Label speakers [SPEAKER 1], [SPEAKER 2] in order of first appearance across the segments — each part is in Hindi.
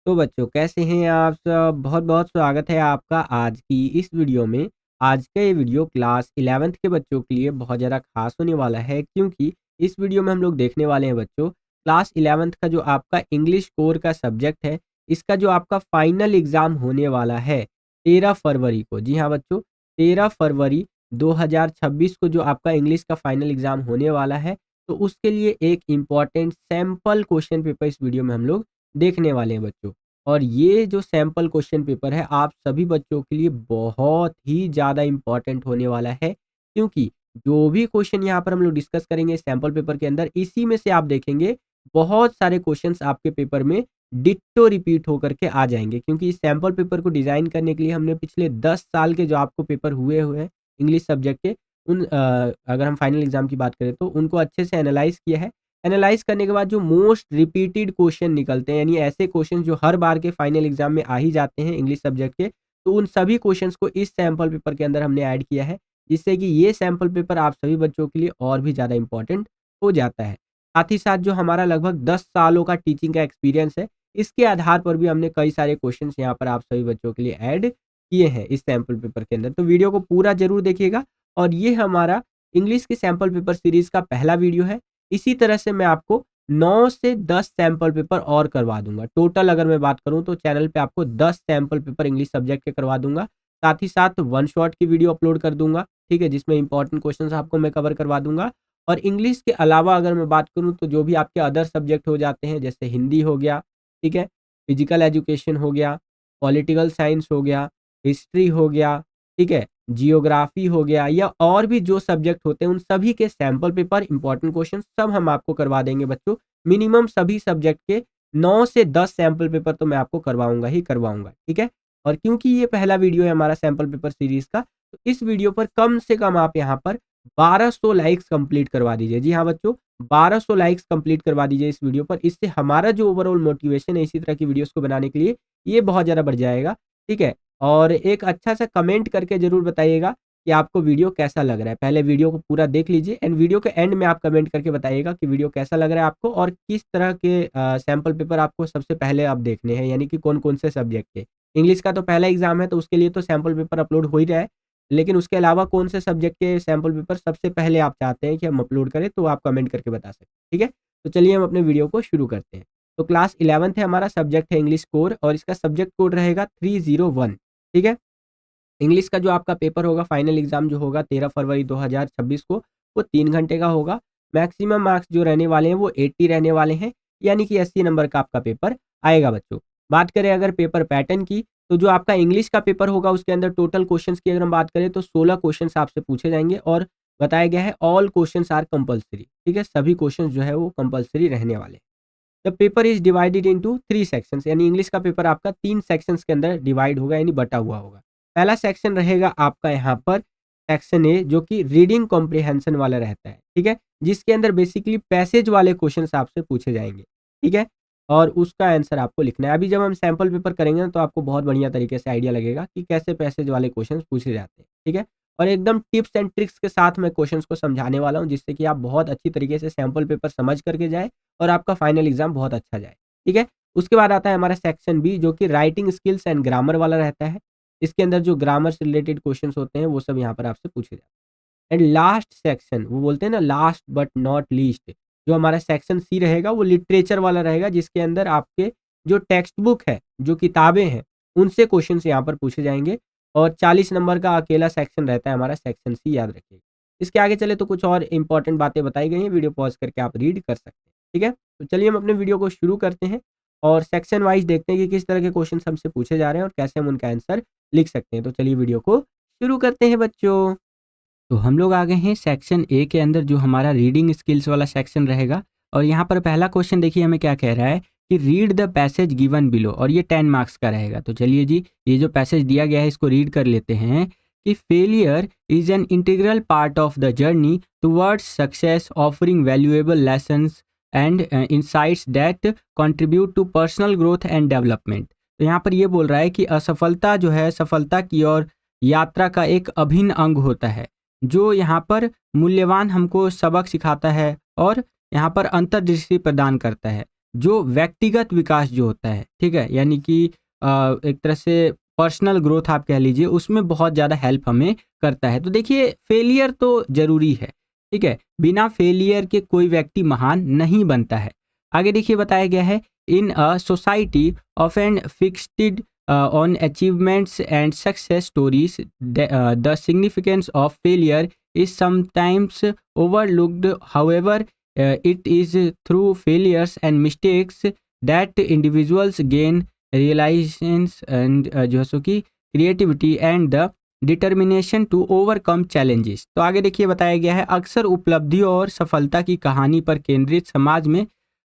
[SPEAKER 1] तो बच्चों कैसे हैं आप सब? बहुत-बहुत स्वागत है आपका आज की इस वीडियो में। आज का ये वीडियो क्लास 11th के बच्चों के लिए बहुत ज़्यादा ख़ास होने वाला है क्योंकि इस वीडियो में हम लोग देखने वाले हैं बच्चों क्लास 11th का जो आपका इंग्लिश कोर का सब्जेक्ट है, इसका जो आपका फाइनल एग्ज़ाम होने वाला है 13 फरवरी को। जी हाँ बच्चों, 13 फरवरी 2026 को जो आपका इंग्लिश का फाइनल एग्ज़ाम होने वाला है, तो उसके लिए एक इम्पॉर्टेंट सैंपल क्वेश्चन पेपर इस वीडियो में हम लोग देखने वाले हैं बच्चों। और ये जो सैंपल क्वेश्चन पेपर है आप सभी बच्चों के लिए बहुत ही ज़्यादा इम्पोर्टेंट होने वाला है क्योंकि जो भी क्वेश्चन यहाँ पर हम लोग डिस्कस करेंगे सैंपल पेपर के अंदर, इसी में से आप देखेंगे बहुत सारे क्वेश्चंस आपके पेपर में डिट्टो रिपीट होकर के आ जाएंगे क्योंकि इस सैंपल पेपर को डिज़ाइन करने के लिए हमने पिछले 10 साल के जो आपको पेपर हुए हुए हैं इंग्लिश सब्जेक्ट के अगर हम फाइनल एग्जाम की बात करें तो उनको अच्छे से एनालाइज किया है। एनालाइज करने के बाद जो मोस्ट रिपीटेड क्वेश्चन निकलते हैं यानी ऐसे क्वेश्चन जो हर बार के फाइनल एग्जाम में आ ही जाते हैं इंग्लिश सब्जेक्ट के, तो उन सभी क्वेश्चंस को इस सैंपल पेपर के अंदर हमने ऐड किया है जिससे कि ये सैंपल पेपर आप सभी बच्चों के लिए और भी ज़्यादा इंपॉर्टेंट हो जाता है। साथ ही साथ जो हमारा लगभग 10 सालों का टीचिंग का एक्सपीरियंस है, इसके आधार पर भी हमने कई सारे क्वेश्चन यहाँ पर आप सभी बच्चों के लिए ऐड किए हैं इस सैंपल पेपर के अंदर। तो वीडियो को पूरा जरूर देखिएगा और ये हमारा इंग्लिश के सैंपल पेपर सीरीज का पहला वीडियो है। इसी तरह से मैं आपको 9 से 10 सैंपल पेपर और करवा दूँगा। टोटल अगर मैं बात करूँ तो चैनल पे आपको 10 सैंपल पेपर इंग्लिश सब्जेक्ट के करवा दूँगा। साथ ही साथ वन शॉट की वीडियो अपलोड कर दूँगा, ठीक है? जिसमें इंपॉर्टेंट क्वेश्चंस आपको मैं कवर करवा दूँगा। और इंग्लिश के अलावा अगर मैं बात करूँ तो जो भी आपके अदर सब्जेक्ट हो जाते हैं जैसे हिंदी हो गया, ठीक है? फिजिकल एजुकेशन हो गया, पॉलिटिकल साइंस हो गया, हिस्ट्री हो गया, ठीक है? जियोग्राफी हो गया या और भी जो सब्जेक्ट होते हैं उन सभी के सैंपल पेपर इंपॉर्टेंट क्वेश्चन सब हम आपको करवा देंगे बच्चों। मिनिमम सभी सब्जेक्ट के 9 से 10 सैंपल पेपर तो मैं आपको करवाऊंगा ही करवाऊंगा, ठीक है? और क्योंकि ये पहला वीडियो है हमारा सैंपल पेपर सीरीज का, तो इस वीडियो पर कम से कम आप यहाँ पर 1200 लाइक्स कंप्लीट करवा दीजिए। जी हाँ बच्चों, 1200 लाइक्स कंप्लीट करवा दीजिए इस वीडियो पर। इससे हमारा जो ओवरऑल मोटिवेशन है इसी तरह की वीडियोस को बनाने के लिए ये बहुत ज़्यादा बढ़ जाएगा, ठीक है? और एक अच्छा सा कमेंट करके ज़रूर बताइएगा कि आपको वीडियो कैसा लग रहा है। पहले वीडियो को पूरा देख लीजिए एंड वीडियो के एंड में आप कमेंट करके बताइएगा कि वीडियो कैसा लग रहा है आपको और किस तरह के सैंपल पेपर आपको सबसे पहले आप देखने हैं, यानी कि कौन-कौन से सब्जेक्ट के। इंग्लिश का तो पहला एग्ज़ाम है तो उसके लिए तो सैंपल पेपर अपलोड हो ही रहा है, लेकिन उसके अलावा कौन से सब्जेक्ट के सैंपल पेपर सबसे पहले आप चाहते हैं कि हम अपलोड करें, तो आप कमेंट करके बता सकते हैं, ठीक है? तो चलिए हम अपने वीडियो को शुरू करते हैं। तो क्लास 11th है, हमारा सब्जेक्ट है इंग्लिश कोर और इसका सब्जेक्ट कोड रहेगा 301, ठीक है? इंग्लिश का जो आपका पेपर होगा फाइनल एग्जाम जो होगा 13 फरवरी 2026 को, वो 3 घंटे का होगा। मैक्सिमम मार्क्स जो रहने वाले हैं वो 80 रहने वाले हैं, यानी कि 80 नंबर का आपका पेपर आएगा बच्चों। बात करें अगर पेपर पैटर्न की, तो जो आपका इंग्लिश का पेपर होगा उसके अंदर टोटल क्वेश्चंस की अगर हम बात करें तो 16 क्वेश्चंस आपसे पूछे जाएंगे और बताया गया है ऑल क्वेश्चंस आर कंपलसरी, ठीक है? सभी क्वेश्चंस जो है वो कंपलसरी रहने वाले हैं। The paper is divided into 3 sections, यानी इंग्लिश का पेपर आपका 3 सेक्शंस के अंदर डिवाइड होगा यानी बटा हुआ होगा। पहला सेक्शन रहेगा आपका यहाँ पर सेक्शन ए जो कि रीडिंग कॉम्प्रिहेंशन वाला रहता है, ठीक है? जिसके अंदर बेसिकली पैसेज वाले क्वेश्चंस आपसे पूछे जाएंगे, ठीक है? और उसका आंसर आपको लिखना है। अभी जब हम सैंपल पेपर करेंगे ना तो आपको बहुत बढ़िया तरीके से आइडिया लगेगा कि कैसे पैसेज वाले क्वेश्चंस पूछे जाते हैं, ठीक है? और एकदम टिप्स एंड ट्रिक्स के साथ मैं क्वेश्चंस को समझाने वाला हूँ जिससे कि आप बहुत अच्छी तरीके से सैंपल पेपर समझ करके जाए और आपका फाइनल एग्जाम बहुत अच्छा जाए, ठीक है? उसके बाद आता है हमारा सेक्शन बी जो कि राइटिंग स्किल्स एंड ग्रामर वाला रहता है। इसके अंदर जो ग्रामर से रिलेटेड क्वेश्चंस होते हैं वो सब यहाँ पर आपसे पूछे जाते हैं। एंड लास्ट सेक्शन वो बोलते हैं ना लास्ट बट नॉट लीस्ट, जो हमारा सेक्शन सी रहेगा वो लिटरेचर वाला रहेगा जिसके अंदर आपके जो टेक्स्ट बुक है, जो किताबें हैं, उनसे क्वेश्चंस यहाँ पर पूछे जाएंगे और 40 नंबर का अकेला सेक्शन रहता है हमारा सेक्शन सी, याद रखिएगा। इसके आगे चले तो कुछ और इंपॉर्टेंट बातें बताई गई हैं, वीडियो पॉज करके आप रीड कर सकते हैं, ठीक है? तो चलिए हम अपने वीडियो को शुरू करते हैं और सेक्शन वाइज देखते हैं कि किस तरह के क्वेश्चन हमसे पूछे जा रहे हैं और कैसे हम उनका आंसर लिख सकते हैं। तो चलिए वीडियो को शुरू करते हैं बच्चों। तो हम लोग आ गए हैं सेक्शन ए के अंदर जो हमारा रीडिंग स्किल्स वाला सेक्शन रहेगा और यहाँ पर पहला क्वेश्चन देखिए हमें क्या कह रहा है कि read the passage given below और ये 10 मार्क्स का रहेगा। तो चलिए जी, ये जो पैसेज दिया गया है इसको रीड कर लेते हैं कि failure is an integral part of the journey towards success offering valuable lessons and insights that contribute to personal growth and development. तो यहाँ पर ये बोल रहा है कि असफलता जो है सफलता की ओर यात्रा का एक अभिन्न अंग होता है जो यहाँ पर मूल्यवान हमको सबक सिखाता है और यहाँ पर अंतर्दृष्टि प्रदान करता है। जो व्यक्तिगत विकास जो होता है, ठीक है, यानी कि एक तरह से पर्सनल ग्रोथ आप कह लीजिए, उसमें बहुत ज़्यादा हेल्प हमें करता है। तो देखिए फेलियर तो ज़रूरी है, ठीक है, बिना फेलियर के कोई व्यक्ति महान नहीं बनता है। आगे देखिए बताया गया है, in a society of an fixed on achievements and success stories, the significance of failure is sometimes overlooked. However, it is through failures and mistakes that individuals gain realizations and जो है सो कि creativity and the determination to overcome challenges। तो आगे देखिए बताया गया है, अक्सर उपलब्धियों और सफलता की कहानी पर केंद्रित समाज में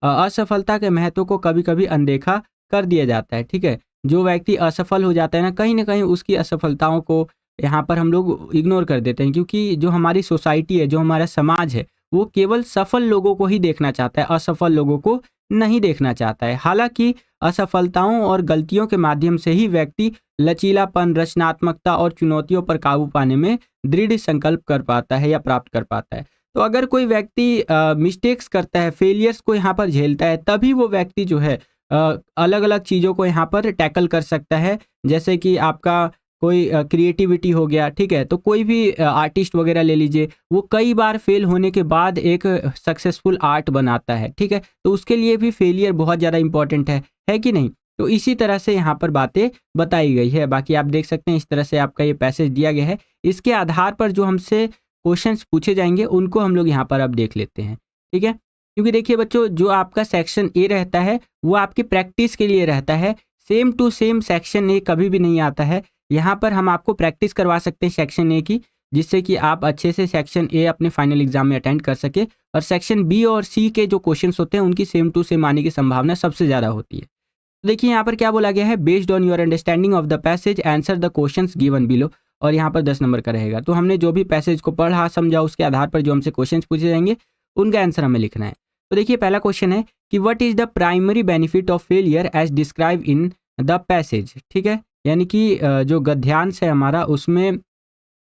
[SPEAKER 1] असफलता के महत्व को कभी कभी अनदेखा कर दिया जाता है, ठीक है। जो व्यक्ति असफल हो जाता है ना कहीं उसकी असफलताओं को यहाँ पर हम लोग इग्नोर कर देते हैं, क्योंकि जो हमारी सोसाइटी है, जो हमारा समाज है, वो केवल सफल लोगों को ही देखना चाहता है, असफल लोगों को नहीं देखना चाहता है। हालांकि असफलताओं और गलतियों के माध्यम से ही व्यक्ति लचीलापन, रचनात्मकता और चुनौतियों पर काबू पाने में दृढ़ संकल्प कर पाता है या प्राप्त कर पाता है। तो अगर कोई व्यक्ति मिस्टेक्स करता है, फेलियर्स को यहाँ पर झेलता है, तभी वो व्यक्ति जो है अलग अलग चीज़ों को यहाँ पर टैकल कर सकता है। जैसे कि आपका कोई क्रिएटिविटी हो गया, ठीक है, तो कोई भी आर्टिस्ट वगैरह ले लीजिए, वो कई बार फेल होने के बाद एक सक्सेसफुल आर्ट बनाता है, ठीक है, तो उसके लिए भी फेलियर बहुत ज़्यादा इंपॉर्टेंट है कि नहीं। तो इसी तरह से यहाँ पर बातें बताई गई है। बाकी आप देख सकते हैं इस तरह से आपका ये पैसेज दिया गया है, इसके आधार पर जो हमसे क्वेश्चंस पूछे जाएंगे उनको हम लोग यहाँ पर अब देख लेते हैं, ठीक है। क्योंकि देखिए बच्चों, जो आपका सेक्शन ए रहता है वो आपकी प्रैक्टिस के लिए रहता है, same to same section A कभी भी नहीं आता है। यहाँ पर हम आपको प्रैक्टिस करवा सकते हैं सेक्शन ए की, जिससे कि आप अच्छे से सेक्शन ए अपने फाइनल एग्जाम में अटेंड कर सके, और सेक्शन बी और सी के जो क्वेश्चंस होते हैं उनकी सेम टू सेम आने की संभावना सबसे ज़्यादा होती है। तो देखिए यहाँ पर क्या बोला गया है, based on your understanding of the passage answer the questions given below, और यहाँ पर 10 नंबर का रहेगा। तो हमने जो भी पैसेज को पढ़ा समझा, उसके आधार पर जो हमसे क्वेश्चन पूछे जाएंगे उनका आंसर हमें लिखना है। तो देखिए पहला क्वेश्चन है कि what is the primary benefit of failure as describe in the passage, ठीक है, यानी कि जो गद्यांश है हमारा, उसमें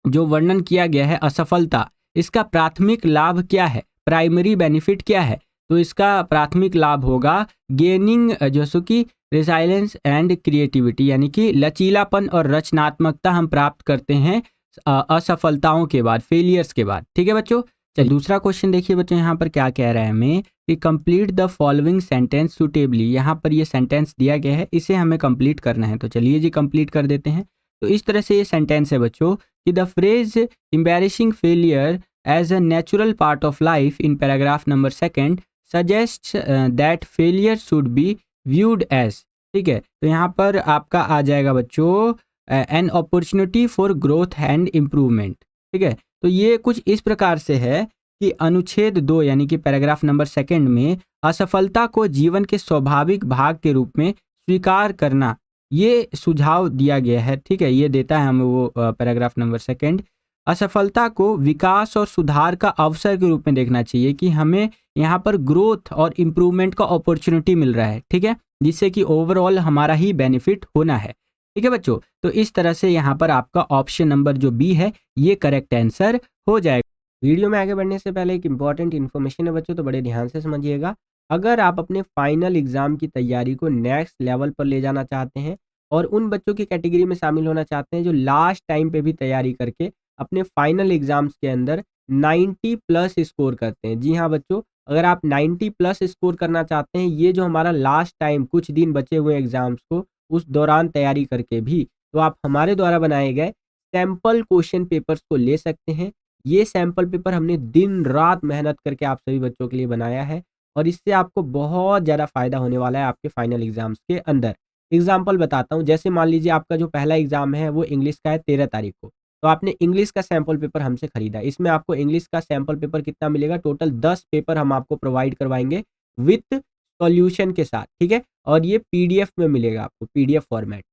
[SPEAKER 1] जो वर्णन किया गया है असफलता, इसका प्राथमिक लाभ क्या है, प्राइमरी बेनिफिट क्या है। तो इसका प्राथमिक लाभ होगा गेनिंग जैसे कि रिसाइलेंस एंड क्रिएटिविटी, यानी कि लचीलापन और रचनात्मकता हम प्राप्त करते हैं असफलताओं के बाद, फेलियर्स के बाद, ठीक है बच्चों। चलिए दूसरा क्वेश्चन देखिए बच्चों, यहाँ पर क्या कह रहा है हमें कि complete the following sentence suitably. यहाँ पर ये सेंटेंस दिया गया है, इसे हमें कंप्लीट करना है। तो चलिए जी कंप्लीट कर देते हैं। तो इस तरह से ये सेंटेंस है बच्चों कि the phrase embarrassing failure as a natural part of life in paragraph number 2 suggest that failure should be viewed as, ठीक है। तो यहाँ पर आपका आ जाएगा बच्चों an opportunity for growth and improvement, ठीक है। तो ये कुछ इस प्रकार से है कि अनुच्छेद 2 यानी कि पैराग्राफ नंबर 2 में असफलता को जीवन के स्वाभाविक भाग के रूप में स्वीकार करना, ये सुझाव दिया गया है, ठीक है। ये देता है हमें वो पैराग्राफ नंबर 2। असफलता को विकास और सुधार का अवसर के रूप में देखना चाहिए कि हमें यहाँ पर ग्रोथ और इम्प्रूवमेंट का अपॉर्चुनिटी मिल रहा है, ठीक है, जिससे कि ओवरऑल हमारा ही बेनिफिट होना है, ठीक है बच्चों। तो इस तरह से यहाँ पर आपका ऑप्शन नंबर जो बी है ये करेक्ट आंसर हो जाएगा। वीडियो में आगे बढ़ने से पहले एक इंपॉर्टेंट इन्फॉर्मेशन है बच्चों, तो बड़े ध्यान से समझिएगा। अगर आप अपने फाइनल एग्जाम की तैयारी को नेक्स्ट लेवल पर ले जाना चाहते हैं और उन बच्चों की कैटेगरी में शामिल होना चाहते हैं जो लास्ट टाइम पे भी तैयारी करके अपने फाइनल एग्जाम्स के अंदर 90 प्लस स्कोर करते हैं, जी हाँ बच्चों, अगर आप 90 प्लस स्कोर करना चाहते हैं, ये जो हमारा लास्ट टाइम कुछ दिन बचे हुए एग्जाम्स को उस दौरान तैयारी करके भी, तो आप हमारे द्वारा बनाए गए सैम्पल क्वेश्चन पेपर्स को ले सकते हैं। ये सैम्पल पेपर हमने दिन रात मेहनत करके आप सभी बच्चों के लिए बनाया है, और इससे आपको बहुत ज़्यादा फायदा होने वाला है आपके फाइनल एग्जाम्स के अंदर। एग्जाम्पल बताता हूँ, जैसे मान लीजिए आपका जो पहला एग्जाम है वो इंग्लिश का है 13 तारीख को, तो आपने इंग्लिश का सैम्पल पेपर हमसे खरीदा। इसमें आपको इंग्लिश का सैम्पल पेपर कितना मिलेगा, टोटल 10 पेपर हम आपको प्रोवाइड करवाएंगे विथ सॉल्यूशन के साथ, ठीक है, और ये पीडीएफ में मिलेगा आपको, पीडीएफ फॉर्मेट।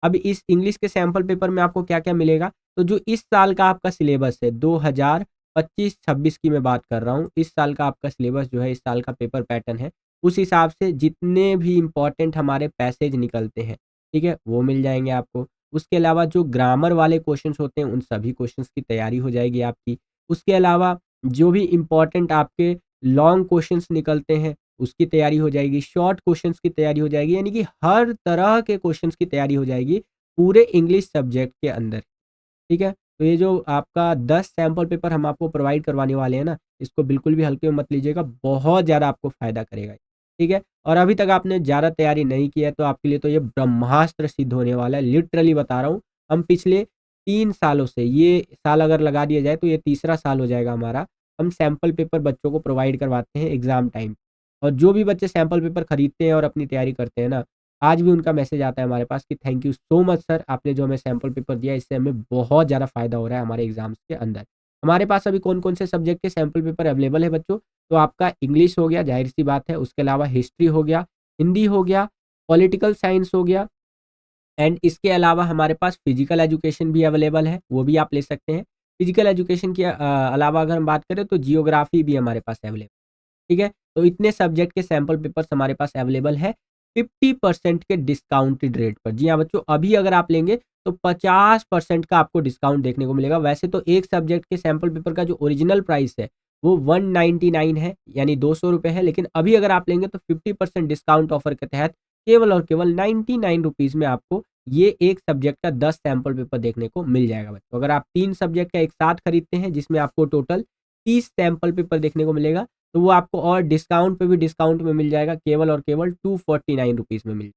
[SPEAKER 1] अब इस इंग्लिश के सैम्पल पेपर में आपको क्या क्या मिलेगा, तो जो इस साल का आपका सिलेबस है 2025-26 की मैं बात कर रहा हूँ, इस साल का आपका सिलेबस जो है, इस साल का पेपर पैटर्न है, उस हिसाब से जितने भी इंपॉर्टेंट हमारे पैसेज निकलते हैं, ठीक है, वो मिल जाएंगे आपको। उसके अलावा जो ग्रामर वाले क्वेश्चंस होते हैं उन सभी क्वेश्चंस की तैयारी हो जाएगी आपकी। उसके अलावा जो भी इम्पोर्टेंट आपके लॉन्ग क्वेश्चंस निकलते हैं उसकी तैयारी हो जाएगी, शॉर्ट क्वेश्चंस की तैयारी हो जाएगी, यानी कि हर तरह के क्वेश्चंस की तैयारी हो जाएगी पूरे इंग्लिश सब्जेक्ट के अंदर। ठीक है? तो ये जो आपका 10 सैंपल पेपर हम आपको प्रोवाइड करवाने वाले हैं ना, इसको बिल्कुल भी हल्के में मत लीजिएगा, बहुत ज़्यादा आपको फ़ायदा करेगा। ठीक है? और अभी तक आपने ज़्यादा तैयारी नहीं की है तो आपके लिए तो ये ब्रह्मास्त्र सिद्ध होने वाला है, लिटरली बता रहा हूँ। हम पिछले 3 सालों से, ये साल अगर लगा दिया जाए तो ये तीसरा साल हो जाएगा हमारा, हम सैंपल पेपर बच्चों को प्रोवाइड करवाते हैं एग्ज़ाम टाइम। और जो भी बच्चे सैंपल पेपर खरीदते हैं और अपनी तैयारी करते हैं ना, आज भी उनका मैसेज आता है हमारे पास कि thank you so much sir, आपने जो हमें सैंपल पेपर दिया इससे हमें बहुत ज़्यादा फ़ायदा हो रहा है हमारे एग्जाम्स के अंदर। हमारे पास अभी कौन-कौन से सब्जेक्ट के सैंपल पेपर अवेलेबल है बच्चों? तो आपका इंग्लिश हो गया, ज़ाहिर-सी बात है, उसके अलावा हिस्ट्री हो गया, हिंदी हो गया, पॉलिटिकल साइंस हो गया एंड इसके अलावा हमारे पास फिजिकल एजुकेशन भी अवेलेबल है, वो भी आप ले सकते हैं। फिजिकल एजुकेशन के अलावा अगर हम बात करें तो जियोग्राफी भी हमारे पास अवेलेबल, ठीक है? तो इतने सब्जेक्ट के सैंपल पेपर्स हमारे पास अवेलेबल है 50% के डिस्काउंटेड रेट पर। जी हाँ बच्चों, अभी अगर आप लेंगे तो 50% का आपको डिस्काउंट देखने को मिलेगा। वैसे तो एक सब्जेक्ट के सैंपल पेपर का जो ओरिजिनल प्राइस है वो 199 है, यानी 200 रुपये है, लेकिन अभी अगर आप लेंगे तो 50% डिस्काउंट ऑफर के तहत केवल और केवल 99 रुपीज़ में आपको ये एक सब्जेक्ट का 10 सैंपल पेपर देखने को मिल जाएगा बच्चों। अगर आप 3 सब्जेक्ट का एक साथ खरीदते हैं जिसमें आपको टोटल 30 सैंपल पेपर देखने को मिलेगा, तो वो आपको और डिस्काउंट पे भी डिस्काउंट में मिल जाएगा, केवल और केवल 249 रुपीज़ में मिल,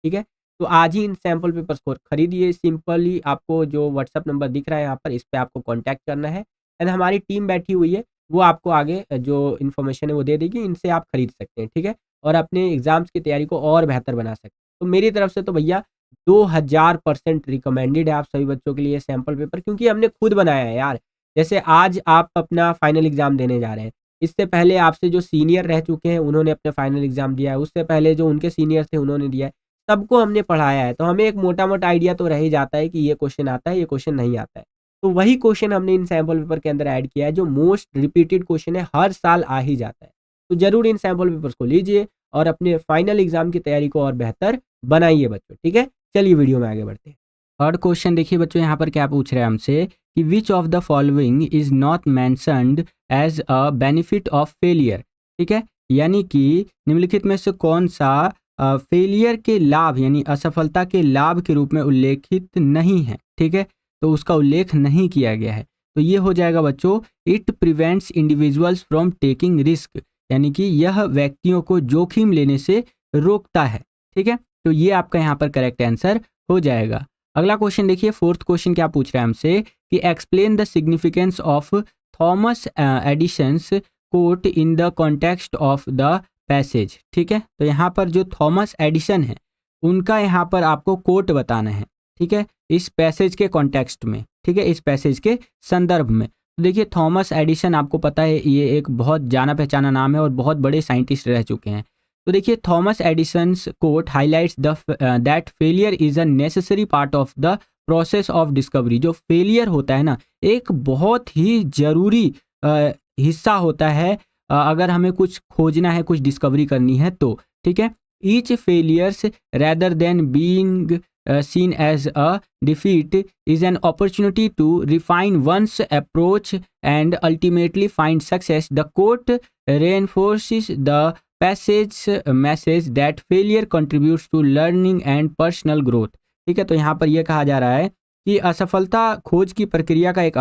[SPEAKER 1] ठीक है? तो आज ही इन सैंपल पेपर्स को खरीदिए। सिंपली आपको जो व्हाट्सएप नंबर दिख रहा है यहाँ पर, इस पे आपको कॉन्टैक्ट करना है एंड हमारी टीम बैठी हुई है, वो आपको आगे जो इन्फॉर्मेशन है वो दे देगी। इनसे आप खरीद सकते हैं, ठीक है? और अपने एग्ज़ाम्स की तैयारी को और बेहतर बना सकते हैं। तो मेरी तरफ से तो भैया 2000% रिकमेंडेड है आप सभी बच्चों के लिए सैंपल पेपर, क्योंकि हमने खुद बनाया है यार। जैसे आज आप अपना फाइनल एग्ज़ाम देने जा रहे हैं, इससे पहले आपसे जो सीनियर रह चुके हैं उन्होंने अपना फाइनल एग्ज़ाम दिया है, उससे पहले जो उनके सीनियर थे उन्होंने दिया है, सबको हमने पढ़ाया है। तो हमें एक मोटा-मोटा आइडिया तो रह ही जाता है कि ये क्वेश्चन आता है, ये क्वेश्चन नहीं आता है। तो वही क्वेश्चन हमने इन सैंपल पेपर के अंदर ऐड किया है, जो मोस्ट रिपीटेड क्वेश्चन है, हर साल आ ही जाता है। तो ज़रूर इन सैंपल पेपर्स को लीजिए और अपने फाइनल एग्ज़ाम की तैयारी को और बेहतर बनाइए बच्चों, ठीक है? चलिए वीडियो में आगे बढ़ते हैं।
[SPEAKER 2] थर्ड क्वेश्चन देखिए बच्चों, यहाँ पर क्या पूछ रहे हैं हमसे कि which of the following is not mentioned as a benefit of failure. ठीक है, यानी कि निम्नलिखित में से कौन सा फेलियर के लाभ यानी असफलता के लाभ के रूप में उल्लेखित नहीं है। ठीक है, तो उसका उल्लेख नहीं किया गया है। तो ये हो जाएगा बच्चों, it prevents individuals from taking risk, यानी कि यह व्यक्तियों को जोखिम लेने से रोकता है। ठीक है, तो ये आपका यहाँ पर करेक्ट आंसर हो जाएगा। अगला क्वेश्चन देखिए, फोर्थ क्वेश्चन क्या पूछ रहा है हमसे कि explain the significance of Thomas Edison's quote in the context of the passage. ठीक है, तो यहाँ पर जो थॉमस एडिसन है उनका यहाँ पर आपको कोट बताना है। ठीक है, इस पैसेज के कॉन्टेक्स्ट में, ठीक है, इस पैसेज के संदर्भ में। तो देखिए, थॉमस एडिसन आपको पता है ये एक बहुत जाना पहचाना नाम है और बहुत बड़े साइंटिस्ट रह चुके हैं। तो देखिए, Thomas Edison's quote highlights the that failure is a necessary part of the process of discovery. जो फेलियर होता है ना, एक बहुत ही जरूरी हिस्सा होता है अगर हमें कुछ खोजना है, कुछ डिस्कवरी करनी है तो। ठीक है, each failures rather than being seen as a defeat is an opportunity to refine one's approach and ultimately find success. The quote reinforces the passage message that failure contributes to learning and personal growth. ठीक है, तो यहाँ पर यह कहा जा रहा है कि असफलता खोज की प्रक्रिया का एक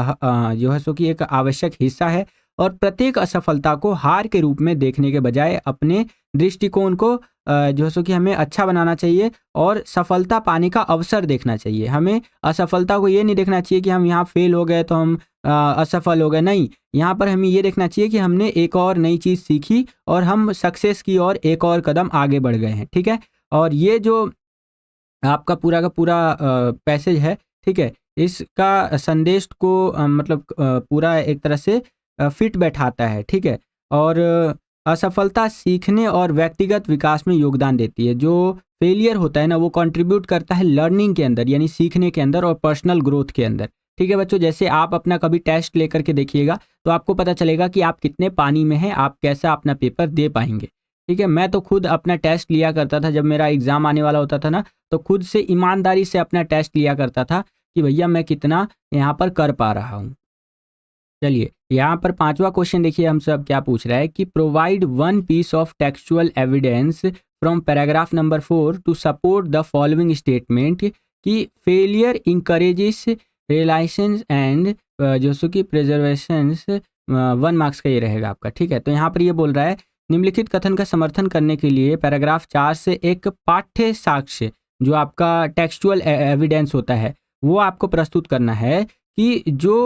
[SPEAKER 2] जो है सो कि एक आवश्यक हिस्सा है और प्रत्येक असफलता को हार के रूप में देखने के बजाय अपने दृष्टिकोण को जो है सो कि हमें अच्छा बनाना चाहिए और सफलता पाने का अवसर देखना चाहिए। हमें असफलता को ये नहीं देखना चाहिए कि हम यहाँ फेल हो गए तो हम असफल हो गए, नहीं, यहाँ पर हमें ये देखना चाहिए कि हमने एक और नई चीज़ सीखी और हम सक्सेस की ओर एक और कदम आगे बढ़ गए हैं। ठीक है, और ये जो आपका पूरा का पूरा पैसेज है, ठीक है, इसका संदेश को मतलब पूरा एक तरह से फिट बैठाता है। ठीक है, और असफलता सीखने और व्यक्तिगत विकास में योगदान देती है। जो फेलियर होता है ना, वो कंट्रीब्यूट करता है लर्निंग के अंदर, यानी सीखने के अंदर और पर्सनल ग्रोथ के अंदर। ठीक है बच्चों, जैसे आप अपना कभी टेस्ट लेकर के देखिएगा तो आपको पता चलेगा कि आप कितने पानी में हैं, आप कैसा अपना पेपर दे पाएंगे। ठीक है, मैं तो खुद अपना टेस्ट लिया करता था, जब मेरा एग्ज़ाम आने वाला होता था ना, तो खुद से ईमानदारी से अपना टेस्ट लिया करता था कि भैया मैं कितना यहाँ पर कर पा रहा हूँ। चलिए यहाँ पर पांचवा क्वेश्चन देखिए हम सब क्या पूछ रहा है कि provide one piece of textual evidence from paragraph number 4 to support the following statement कि फेलियर इंकरेजेस रिलायंस एंड जो सो कि प्रिजर्वेशन 1 मार्क्स का ये रहेगा आपका, ठीक है। तो यहाँ पर ये बोल रहा है निम्नलिखित कथन का समर्थन करने के लिए पैराग्राफ 4 से एक पाठ्य साक्ष्य जो आपका टेक्सचुअल एविडेंस होता है वो आपको प्रस्तुत करना है कि जो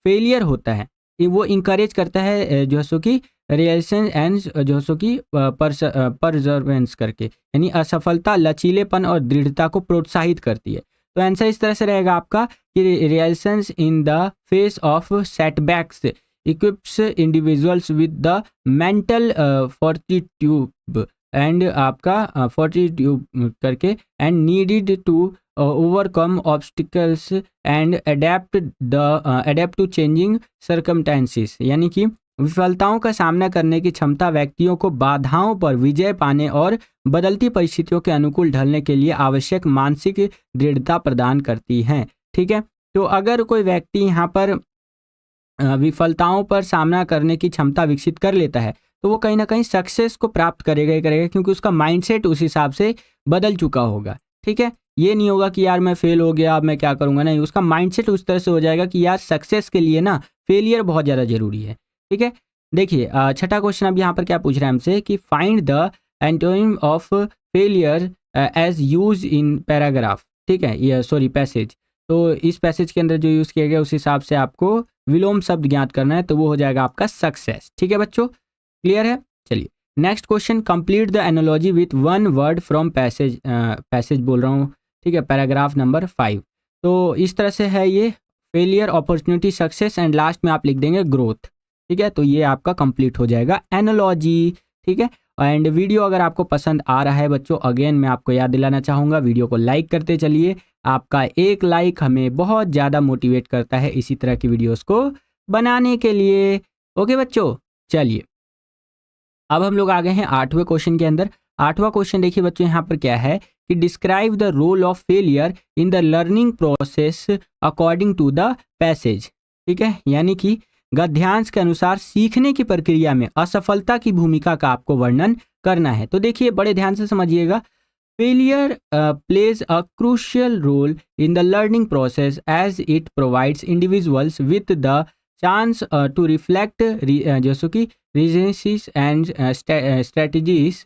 [SPEAKER 2] फेलियर होता है वो इंकरेज करता है जो सो कि रिलेशन एंड जो सो कि परजर्वेंस करके, यानी असफलता, लचीलेपन और दृढ़ता को प्रोत्साहित करती है। तो आंसर इस तरह से रहेगा आपका कि resilience in the face of setbacks equips individuals with the mental fortitude and आपका फोर्टिट्यूड करके and needed to overcome obstacles and adapt to changing circumstances, यानी कि विफलताओं का सामना करने की क्षमता व्यक्तियों को बाधाओं पर विजय पाने और बदलती परिस्थितियों के अनुकूल ढलने के लिए आवश्यक मानसिक दृढ़ता प्रदान करती हैं, ठीक है। तो अगर कोई व्यक्ति यहाँ पर विफलताओं पर सामना करने की क्षमता विकसित कर लेता है तो वो कहीं ना कहीं सक्सेस को प्राप्त करेगा ही करेगा, क्योंकि उसका माइंडसेट उस हिसाब से बदल चुका होगा, ठीक है। ये नहीं होगा कि यार मैं फेल हो गया अब मैं क्या करूंगा, नहीं, उसका माइंडसेट उस तरह से हो जाएगा कि यार सक्सेस के लिए ना फेलियर बहुत ज़्यादा जरूरी है, ठीक है। देखिए छठा क्वेश्चन अब यहाँ पर क्या पूछ रहा है हमसे कि find the antonym of failure as use in paragraph, ठीक है, ये सॉरी पैसेज। तो इस पैसेज के अंदर जो यूज़ किया गया उस हिसाब से आपको विलोम शब्द ज्ञात करना है, तो वो हो जाएगा आपका सक्सेस, ठीक है बच्चों, क्लियर है। चलिए next question, complete the analogy with one word from passage बोल रहा हूँ, ठीक है, पैराग्राफ नंबर 5। तो इस तरह से है ये failure, opportunity, success and last में आप लिख देंगे ग्रोथ, ठीक है। तो ये आपका कंप्लीट हो जाएगा एनोलॉजी, ठीक है। एंड वीडियो अगर आपको पसंद आ रहा है बच्चों, अगेन मैं आपको याद दिलाना चाहूँगा वीडियो को लाइक करते चलिए, आपका एक लाइक हमें बहुत ज़्यादा मोटिवेट करता है इसी तरह की वीडियोस को बनाने के लिए, ओके बच्चों। चलिए अब हम लोग आ गए हैं 8वें क्वेश्चन के अंदर। 8वां क्वेश्चन देखिए बच्चों यहाँ पर क्या है कि describe the role of failure in the learning process according to the passage, ठीक है, यानी कि गद्यांश के अनुसार सीखने की प्रक्रिया में असफलता की भूमिका का आपको वर्णन करना है। तो देखिए बड़े ध्यान से समझिएगा, failure plays a crucial role in the learning process as it provides individuals with the chance to reflect जैसे कि reasons and strategies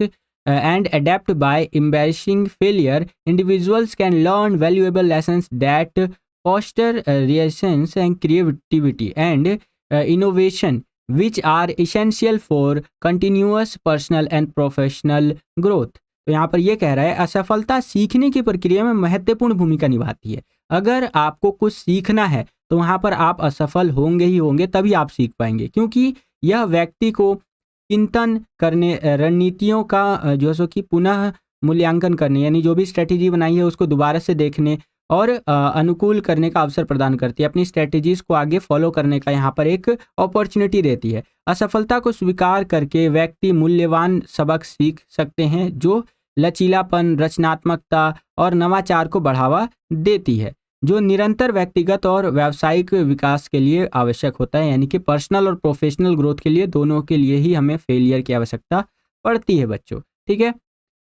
[SPEAKER 2] and adapt. By embracing failure, individuals can learn valuable lessons that foster resilience and creativity and innovation, which are essential for continuous personal and professional growth. तो यहाँ पर ये कह रहा है असफलता सीखने की प्रक्रिया में महत्वपूर्ण भूमिका निभाती है। अगर आपको कुछ सीखना है तो वहाँ पर आप असफल होंगे ही होंगे, तभी आप सीख पाएंगे, क्योंकि यह व्यक्ति को चिंतन करने, रणनीतियों का जो सो कि पुनः मूल्यांकन करने, यानी जो भी स्ट्रेटेजी बनाई है उसको दोबारा से देखने और अनुकूल करने का अवसर प्रदान करती है। अपनी स्ट्रेटेजीज को आगे फॉलो करने का यहाँ पर एक अपॉर्चुनिटी देती है। असफलता को स्वीकार करके व्यक्ति मूल्यवान सबक सीख सकते हैं जो लचीलापन, रचनात्मकता और नवाचार को बढ़ावा देती है, जो निरंतर व्यक्तिगत और व्यावसायिक विकास के लिए आवश्यक होता है, यानी कि पर्सनल और प्रोफेशनल ग्रोथ के लिए, दोनों के लिए ही हमें फेलियर की आवश्यकता पड़ती है बच्चों, ठीक है।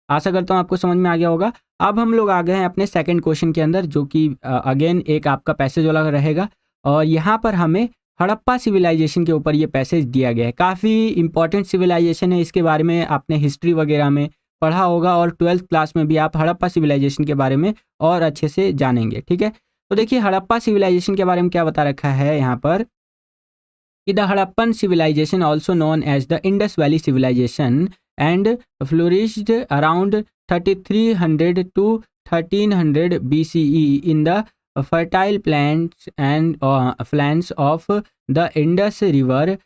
[SPEAKER 2] आशा करता हूँ आपको समझ में आ गया होगा। अब हम लोग आ गए हैं अपने सेकंड क्वेश्चन के अंदर, जो कि अगेन एक आपका पैसेज वाला रहेगा, और यहाँ पर हमें हड़प्पा सिविलाइजेशन के ऊपर ये पैसेज दिया गया है। काफ़ी इंपॉर्टेंट सिविलाइजेशन है, इसके बारे में आपने हिस्ट्री वगैरह में पढ़ा होगा और 12th क्लास में भी आप हड़प्पा सिविलाइजेशन के बारे में और अच्छे से जानेंगे, ठीक है। तो देखिए हड़प्पा सिविलाइजेशन के बारे में क्या बता रखा है यहाँ पर कि the Harappan civilisation also known as the Indus valley civilisation and flourished around 3300 to 1300 BCE in the fertile plains and flanks of the Indus River,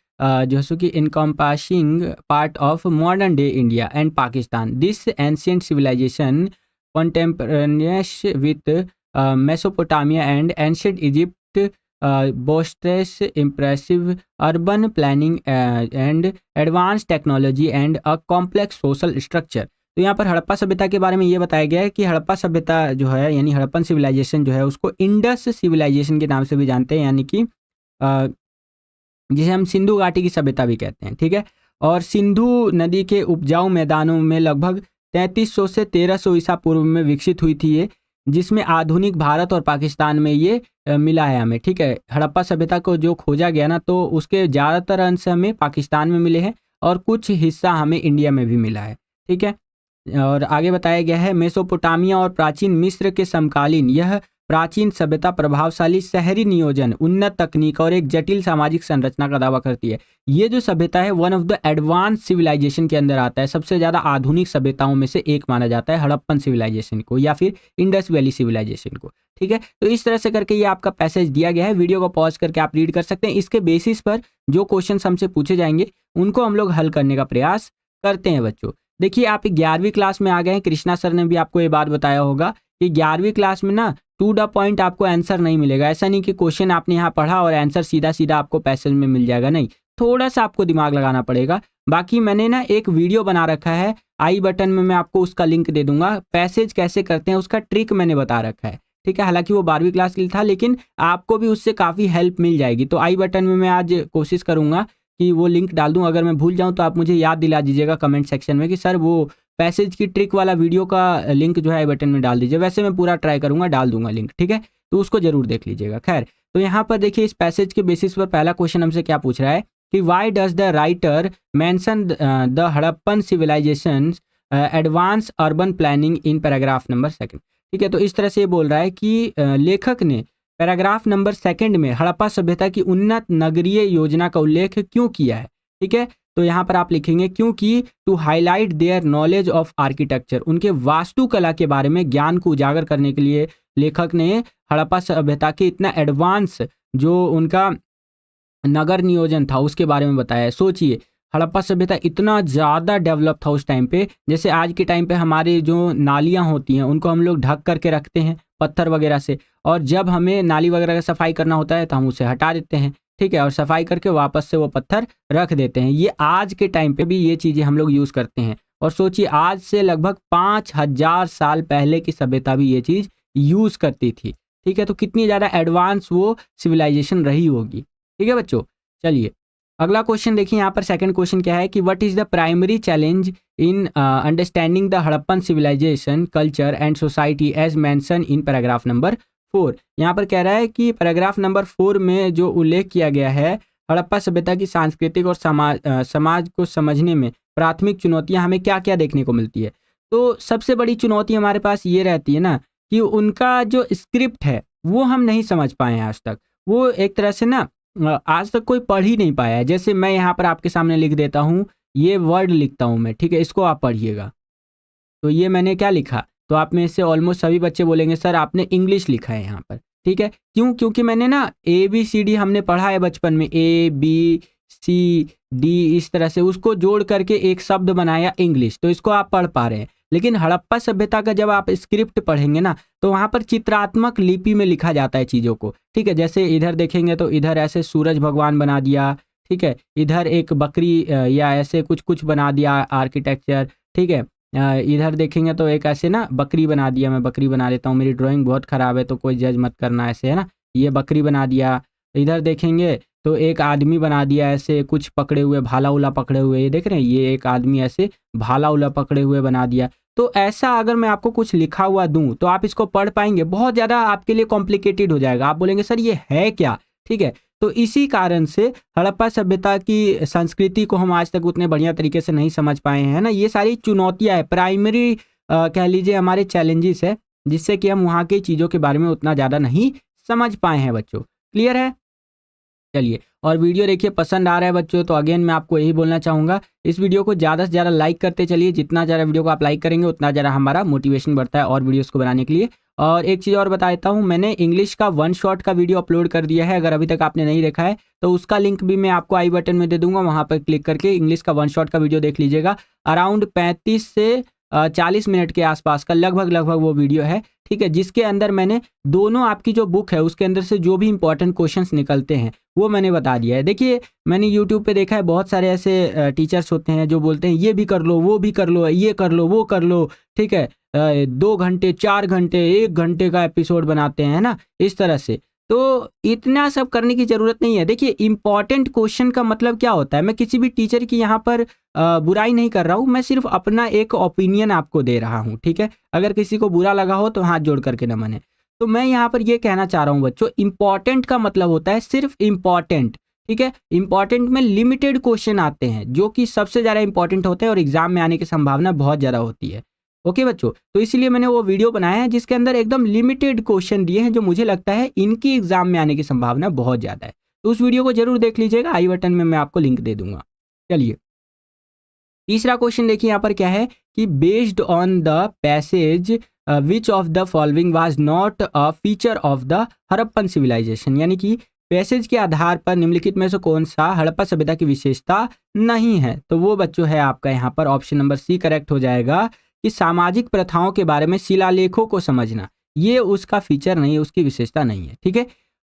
[SPEAKER 2] जो कि encompassing part of modern day India and Pakistan. This ancient civilization contemporaneous with Mesopotamia and ancient Egypt boasts impressive urban planning and advanced technology and a complex social structure. तो यहाँ पर हड़प्पा सभ्यता के बारे में ये बताया गया है कि हड़प्पा सभ्यता जो है, यानी हड़प्पन सिविलाइजेशन जो है, उसको इंडस सिविलाइजेशन के नाम से भी जानते हैं, यानी कि जिसे हम सिंधु घाटी की सभ्यता भी कहते हैं, ठीक है। और सिंधु नदी के उपजाऊ मैदानों में लगभग 3300 से 1300 ईसा पूर्व में विकसित हुई थी ये, जिसमें आधुनिक भारत और पाकिस्तान में ये मिला है हमें, ठीक है। हड़प्पा सभ्यता को जो खोजा गया ना, तो उसके ज़्यादातर अंश हमें पाकिस्तान में मिले हैं और कुछ हिस्सा हमें इंडिया में भी मिला है, ठीक है। और आगे बताया गया है, मेसोपोटामिया और प्राचीन मिस्र के समकालीन यह प्राचीन सभ्यता प्रभावशाली शहरी नियोजन, उन्नत तकनीक और एक जटिल सामाजिक संरचना का दावा करती है। ये जो सभ्यता है one of the advance civilisation के अंदर आता है, सबसे ज़्यादा आधुनिक सभ्यताओं में से एक माना जाता है हड़प्पन सिविलाइजेशन को या फिर इंडस वैली सिविलाइजेशन को, ठीक है। तो इस तरह से करके ये आपका पैसेज दिया गया है, वीडियो को पॉज करके आप रीड कर सकते हैं। इसके बेसिस पर जो क्वेश्चन हमसे पूछे जाएंगे उनको हम लोग हल करने का प्रयास करते हैं बच्चों। देखिए आप 11वीं क्लास में आ गए हैं, कृष्णा सर ने भी आपको ये बात बताया होगा कि 11वीं क्लास में ना टू द पॉइंट आपको आंसर नहीं मिलेगा। ऐसा नहीं कि क्वेश्चन आपने यहाँ पढ़ा और आंसर सीधा सीधा आपको पैसेज में मिल जाएगा, नहीं, थोड़ा सा आपको दिमाग लगाना पड़ेगा। बाकी मैंने ना एक वीडियो बना रखा है, आई बटन में मैं आपको उसका लिंक दे दूंगा, पैसेज कैसे करते हैं उसका ट्रिक मैंने बता रखा है, ठीक है। हालांकि वो 12वीं क्लास के लिए था, लेकिन आपको भी उससे काफ़ी हेल्प मिल जाएगी। तो आई बटन में मैं आज कोशिश करूँगा कि वो लिंक डाल दूँ। अगर मैं भूल जाऊँ तो आप मुझे याद दिला दीजिएगा कमेंट सेक्शन में कि सर वो पैसेज की ट्रिक वाला वीडियो का लिंक जो है आई बटन में डाल दीजिए। वैसे मैं पूरा ट्राई करूंगा, डाल दूंगा लिंक, ठीक है। तो उसको जरूर देख लीजिएगा। खैर, तो यहाँ पर देखिए इस पैसेज के बेसिस पर पहला क्वेश्चन हमसे क्या पूछ रहा है कि why does the writer mention the Harappan civilisation advance urban planning in paragraph number 2, ठीक है। तो इस तरह से ये बोल रहा है कि लेखक ने पैराग्राफ नंबर 2 में हड़प्पा सभ्यता की उन्नत नगरीय योजना का उल्लेख क्यों किया है, ठीक है। तो यहाँ पर आप लिखेंगे क्योंकि to highlight their knowledge of architecture, उनके वास्तुकला के बारे में ज्ञान को उजागर करने के लिए लेखक ने हड़प्पा सभ्यता के इतना एडवांस जो उनका नगर नियोजन था उसके बारे में बताया है। सोचिए हड़प्पा सभ्यता इतना ज़्यादा डेवलप था उस टाइम पे, जैसे आज के टाइम पे हमारे जो नालियाँ होती हैं उनको हम लोग ढक करके रखते हैं पत्थर वगैरह से, और जब हमें नाली वगैरह का सफाई करना होता है तो हम उसे हटा देते हैं, ठीक है, और सफाई करके वापस से वो पत्थर रख देते हैं। ये आज के टाइम पे भी ये चीज़ें हम लोग यूज़ करते हैं। और सोचिए आज से लगभग 5000 साल पहले की सभ्यता भी ये चीज़ यूज़ करती थी, ठीक है। तो कितनी ज़्यादा एडवांस वो सिविलाइजेशन रही होगी, ठीक है बच्चों। चलिए अगला क्वेश्चन देखिए, यहाँ पर सेकंड क्वेश्चन क्या है कि what is the primary challenge in understanding the Harappan civilisation culture and society as mention in paragraph number 4। यहाँ पर कह रहा है कि पैराग्राफ नंबर 4 में जो उल्लेख किया गया है हड़प्पा सभ्यता की सांस्कृतिक और समाज को समझने में प्राथमिक चुनौतियाँ हमें क्या क्या देखने को मिलती है। तो सबसे बड़ी चुनौती हमारे पास ये रहती है ना कि उनका जो स्क्रिप्ट है वो हम नहीं समझ पाए हैं आज तक। वो एक तरह से ना आज तक कोई पढ़ ही नहीं पाया है। जैसे मैं यहाँ पर आपके सामने लिख देता हूँ, ये वर्ड लिखता हूँ मैं, ठीक है, इसको आप पढ़िएगा। तो ये मैंने क्या लिखा, तो आप में से ऑलमोस्ट सभी बच्चे बोलेंगे सर आपने इंग्लिश लिखा है यहाँ पर, ठीक है। क्यों? क्योंकि मैंने ना ABCD हमने पढ़ा है बचपन में, ABCD इस तरह से उसको जोड़ करके एक शब्द बनाया इंग्लिश, तो इसको आप पढ़ पा रहे हैं। लेकिन हड़प्पा सभ्यता का जब आप स्क्रिप्ट पढ़ेंगे ना तो वहाँ पर चित्रात्मक लिपि में लिखा जाता है चीज़ों को, ठीक है। जैसे इधर देखेंगे तो इधर ऐसे सूरज भगवान बना दिया, ठीक है, इधर एक बकरी या ऐसे कुछ कुछ बना दिया आर्किटेक्चर, ठीक है। इधर देखेंगे तो एक ऐसे ना बकरी बना दिया, मैं बकरी बना लेता हूँ, मेरी ड्राइंग बहुत ख़राब है तो कोई जज मत करना, ऐसे है ना, ये बकरी बना दिया। इधर देखेंगे तो एक आदमी बना दिया ऐसे कुछ पकड़े हुए, भाला उला पकड़े हुए, ये देख रहे हैं, ये एक आदमी ऐसे भाला उला पकड़े हुए बना दिया। तो ऐसा अगर मैं आपको कुछ लिखा हुआ दूं तो आप इसको पढ़ पाएंगे? बहुत ज़्यादा आपके लिए कॉम्प्लिकेटेड हो जाएगा, आप बोलेंगे सर ये है क्या, ठीक है। तो इसी कारण से हड़प्पा सभ्यता की संस्कृति को हम आज तक उतने बढ़िया तरीके से नहीं समझ पाए हैं ना। ये सारी चुनौतियाँ है, प्राइमरी कह लीजिए हमारे चैलेंजेस है, जिससे कि हम वहाँ की चीज़ों के बारे में उतना ज़्यादा नहीं समझ पाए हैं बच्चों। क्लियर है? चलिए, और वीडियो देखिए पसंद आ रहा है बच्चों तो अगेन मैं आपको यही बोलना चाहूँगा, इस वीडियो को ज़्यादा से ज़्यादा लाइक करते चलिए। जितना ज़्यादा वीडियो को आप लाइक करेंगे उतना ज़्यादा हमारा मोटिवेशन बढ़ता है और वीडियोस को बनाने के लिए। और एक चीज़ और बता देता हूँ, मैंने इंग्लिश का 1 शॉट का वीडियो अपलोड कर दिया है, अगर अभी तक आपने नहीं देखा है तो उसका लिंक भी मैं आपको आई बटन में दे दूंगा, वहाँ पर क्लिक करके इंग्लिश का 1 शॉट का वीडियो देख लीजिएगा। अराउंड 35 से 40 मिनट के आसपास का लगभग वो वीडियो है, ठीक है, जिसके अंदर मैंने दोनों आपकी जो बुक है उसके अंदर से जो भी इंपॉर्टेंट क्वेश्चंस निकलते हैं वो मैंने बता दिया है। देखिए मैंने यूट्यूब पे देखा है बहुत सारे ऐसे टीचर्स होते हैं जो बोलते हैं ये भी कर लो, वो भी कर लो, ये कर लो, वो कर लो, ठीक है, 2 घंटे 4 घंटे 1 घंटे का एपिसोड बनाते हैं ना, इस तरह से। तो इतना सब करने की ज़रूरत नहीं है। देखिए इंपॉर्टेंट क्वेश्चन का मतलब क्या होता है, मैं किसी भी टीचर की यहाँ पर बुराई नहीं कर रहा हूँ, मैं सिर्फ अपना एक ओपिनियन आपको दे रहा हूँ, ठीक है। अगर किसी को बुरा लगा हो तो हाथ जोड़ करके न माने। तो मैं यहाँ पर ये कहना चाह रहा हूँ बच्चों, इंपॉर्टेंट का मतलब होता है सिर्फ इंपॉर्टेंट, ठीक है। इंपॉर्टेंट में लिमिटेड क्वेश्चन आते हैं जो कि सबसे ज़्यादा इंपॉर्टेंट होते हैं और एग्जाम में आने की संभावना बहुत ज़्यादा होती है। ओके बच्चों, तो इसलिए मैंने वो वीडियो बनाया है जिसके अंदर एकदम लिमिटेड क्वेश्चन दिए हैं जो मुझे लगता है इनकी एग्जाम में आने की संभावना बहुत ज़्यादा है। तो उस वीडियो को जरूर देख लीजिएगा, आई बटन में मैं आपको लिंक दे दूंगा। चलिए तीसरा क्वेश्चन देखिए यहाँ पर क्या है कि based on the passage which of the following was not a feature of the Harappan civilisation, यानी कि पैसेज के आधार पर निम्नलिखित में से कौन सा हड़प्पा सभ्यता की विशेषता नहीं है। तो वो बच्चों है आपका यहाँ पर ऑप्शन नंबर सी करेक्ट हो जाएगा कि सामाजिक प्रथाओं के बारे में शिलालेखों को समझना, ये उसका फीचर नहीं है, उसकी विशेषता नहीं है, ठीक है।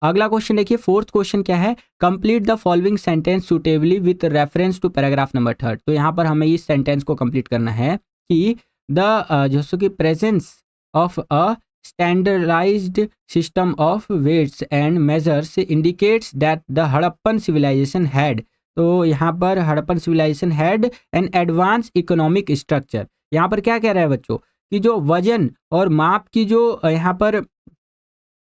[SPEAKER 2] अगला क्वेश्चन देखिए, फोर्थ क्वेश्चन क्या है, complete the following sentence suitably with reference to paragraph number 3। तो यहाँ पर हमें इस सेंटेंस को कंप्लीट करना है कि द जो कि presence of a standardised system of weights and measures indicates that the Harappan civilisation had. तो यहाँ पर Harappan civilisation had an advance economic structure. यहाँ पर क्या कह रहा है बच्चों कि जो वजन और माप की जो यहाँ पर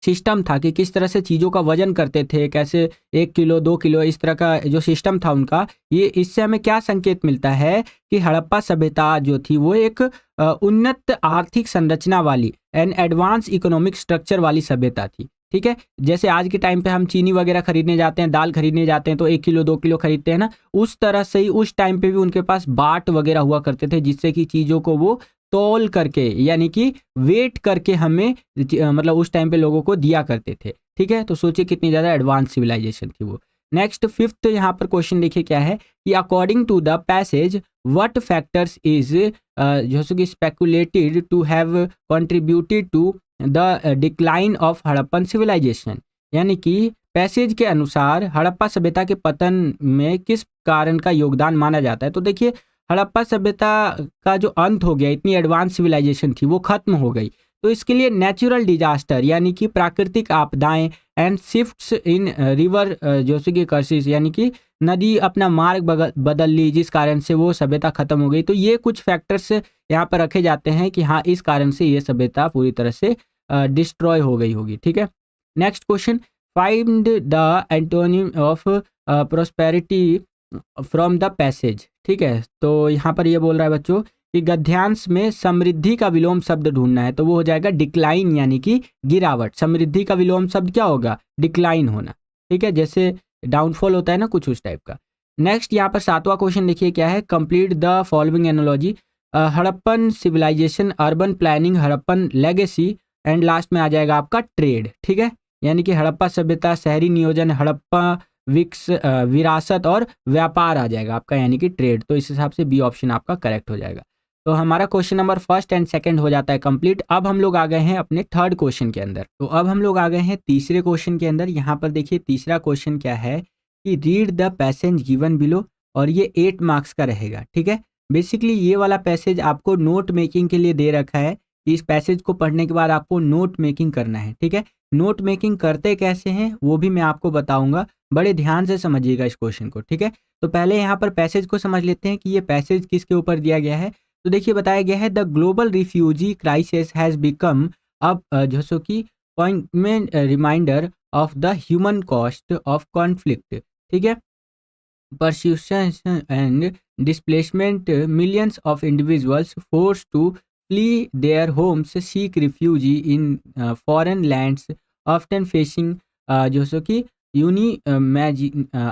[SPEAKER 2] सिस्टम था कि किस तरह से चीज़ों का वजन करते थे, कैसे 1 किलो 2 किलो इस तरह का जो सिस्टम था उनका, ये इससे हमें क्या संकेत मिलता है कि हड़प्पा सभ्यता जो थी वो एक उन्नत आर्थिक संरचना वाली एंड एडवांस इकोनॉमिक स्ट्रक्चर वाली सभ्यता थी, ठीक है। जैसे आज के टाइम पे हम चीनी वगैरह खरीदने जाते हैं, दाल खरीदने जाते हैं तो 1 किलो 2 किलो खरीदते हैं ना, उस तरह से ही उस टाइम पे भी उनके पास बाट वगैरह हुआ करते थे जिससे कि चीज़ों को वो तौल करके यानी कि वेट करके हमें मतलब उस टाइम पे लोगों को दिया करते थे, ठीक है। तो सोचिए कितनी ज़्यादा एडवांस सिविलाइजेशन थी वो। नेक्स्ट फिफ्थ यहाँ पर क्वेश्चन देखिए क्या है कि according to the passage what factors is जो कि speculated to have contributed to the decline of Harappan civilisation, यानी कि पैसेज के अनुसार हड़प्पा सभ्यता के पतन में किस कारण का योगदान माना जाता है। तो देखिए हड़प्पा सभ्यता का जो अंत हो गया, इतनी एडवांस सिविलाइजेशन थी वो खत्म हो गई, तो इसके लिए नेचुरल डिजास्टर यानी कि प्राकृतिक आपदाएं एंड शिफ्ट्स इन रिवर जो कि कर्सिस, यानी कि नदी अपना मार्ग बदल ली जिस कारण से वो सभ्यता खत्म हो गई। तो ये कुछ फैक्टर्स यहाँ पर रखे जाते हैं कि हाँ इस कारण से ये सभ्यता पूरी तरह से डिस्ट्रॉय हो गई होगी, ठीक है। Next question, find the antonym of prosperity from the passage, ठीक है। तो यहाँ पर ये बोल रहा है बच्चों कि गद्यांश में समृद्धि का विलोम शब्द ढूंढना है, तो वो हो जाएगा डिक्लाइन यानी कि गिरावट। समृद्धि का विलोम शब्द क्या होगा, डिक्लाइन होना, ठीक है, जैसे डाउनफॉल होता है ना कुछ उस टाइप का। नेक्स्ट यहाँ पर सातवां क्वेश्चन देखिए क्या है, complete the following analogy, Harappan civilisation, urban planning, Harappan legacy and last में आ जाएगा आपका ट्रेड, ठीक है। यानी कि हड़प्पा सभ्यता, शहरी नियोजन, हड़प्पा विरासत और व्यापार आ जाएगा आपका यानी कि ट्रेड। तो इस हिसाब से बी ऑप्शन आपका करेक्ट हो जाएगा। तो हमारा question number first and second हो जाता है कंप्लीट। अब हम लोग आ गए हैं अपने थर्ड क्वेश्चन के अंदर। तो अब हम लोग आ गए हैं तीसरे क्वेश्चन के अंदर। यहाँ पर देखिए तीसरा क्वेश्चन क्या है कि read the passage given below, और ये 8 मार्क्स का रहेगा, ठीक है। बेसिकली ये वाला पैसेज आपको नोट मेकिंग के लिए दे रखा है। इस पैसेज को पढ़ने के बाद आपको नोट मेकिंग करना है, ठीक है। नोट मेकिंग करते कैसे हैं वो भी मैं आपको बताऊंगा, बड़े ध्यान से समझिएगा इस क्वेश्चन को, ठीक है। तो पहले यहाँ पर पैसेज को समझ लेते हैं कि ये पैसेज किसके ऊपर दिया गया है। तो देखिए बताया गया है the global refugee crisis has become अब जो सो कि poignant reminder of the human cost of conflict, ठीक है। Persistence and displacement, millions of individuals force to flee their homes, seek refuge in foreign lands, often facing जो सो कि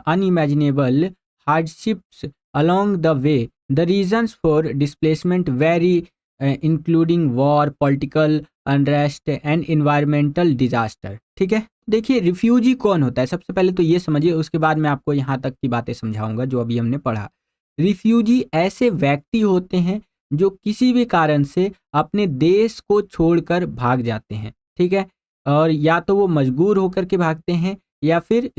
[SPEAKER 2] unimaginable hardships along the way. The reasons for displacement vary, including war, political unrest and environmental disaster, ठीक है। देखिए रिफ्यूजी कौन होता है, सबसे पहले तो ये समझिए, उसके बाद मैं आपको यहाँ तक की बातें समझाऊंगा जो अभी हमने पढ़ा। रिफ्यूजी ऐसे व्यक्ति होते हैं जो किसी भी कारण से अपने देश को छोड़कर भाग जाते हैं, ठीक है। और या तो वो मजबूर होकर के भागते हैं या फिर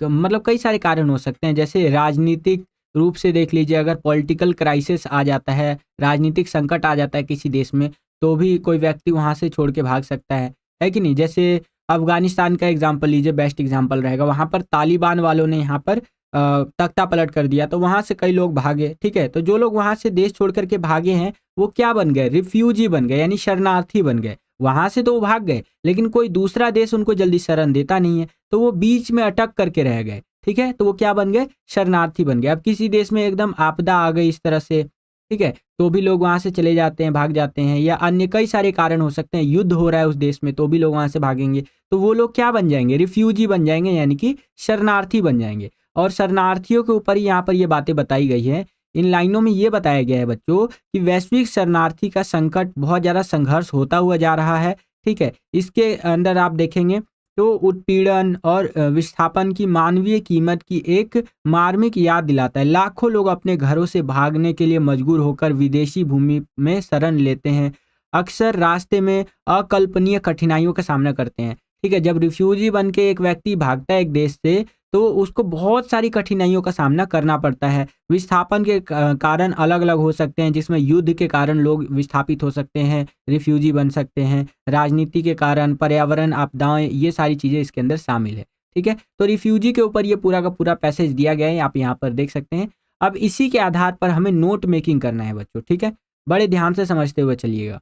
[SPEAKER 2] मतलब कई सारे कारण हो सकते हैं, जैसे राजनीतिक रूप से देख लीजिए, अगर पॉलिटिकल क्राइसिस आ जाता है, राजनीतिक संकट आ जाता है किसी देश में, तो भी कोई व्यक्ति वहाँ से छोड़ के भाग सकता है कि नहीं। जैसे अफगानिस्तान का एग्जाम्पल लीजिए, बेस्ट एग्जाम्पल रहेगा। वहाँ पर तालिबान वालों ने यहाँ पर तख्ता पलट कर दिया, तो वहाँ से कई लोग भागे, ठीक है। तो जो लोग वहाँ से देश छोड़ करके भागे हैं वो क्या बन गए, रिफ्यूजी बन गए, यानी शरणार्थी बन गए। वहाँ से तो वो भाग गए, लेकिन कोई दूसरा देश उनको जल्दी शरण देता नहीं है, तो वो बीच में अटक करके रह गए, ठीक है। तो वो क्या बन गए, शरणार्थी बन गए। अब किसी देश में एकदम आपदा आ गई इस तरह से, ठीक है, तो भी लोग वहाँ से चले जाते हैं, भाग जाते हैं, या अन्य कई सारे कारण हो सकते हैं, युद्ध हो रहा है उस देश में तो भी लोग वहाँ से भागेंगे, तो वो लोग क्या बन जाएंगे, रिफ्यूजी बन जाएंगे, यानी कि शरणार्थी बन जाएंगे। और शरणार्थियों के ऊपर ही यहाँ पर ये बातें बताई गई हैं। इन लाइनों में ये बताया गया है बच्चों कि वैश्विक शरणार्थी का संकट बहुत ज़्यादा संघर्ष होता हुआ जा रहा है, ठीक है। इसके अंदर आप देखेंगे तो उत्पीड़न और विस्थापन की मानवीय कीमत की एक मार्मिक याद दिलाता है। लाखों लोग अपने घरों से भागने के लिए मजबूर होकर विदेशी भूमि में शरण लेते हैं, अक्सर रास्ते में अकल्पनीय कठिनाइयों का सामना करते हैं, ठीक है। जब रिफ्यूजी बन के एक व्यक्ति भागता है एक देश से, तो उसको बहुत सारी कठिनाइयों का सामना करना पड़ता है। विस्थापन के कारण अलग अलग हो सकते हैं, जिसमें युद्ध के कारण लोग विस्थापित हो सकते हैं, रिफ्यूजी बन सकते हैं, राजनीति के कारण, पर्यावरण आपदाएं, ये सारी चीज़ें इसके अंदर शामिल है, ठीक है। तो रिफ्यूजी के ऊपर ये पूरा का पूरा पैसेज दिया गया है, आप यहाँ पर देख सकते हैं। अब इसी के आधार पर हमें नोट मेकिंग करना है बच्चों, ठीक है। बड़े ध्यान से समझते हुए चलिएगा।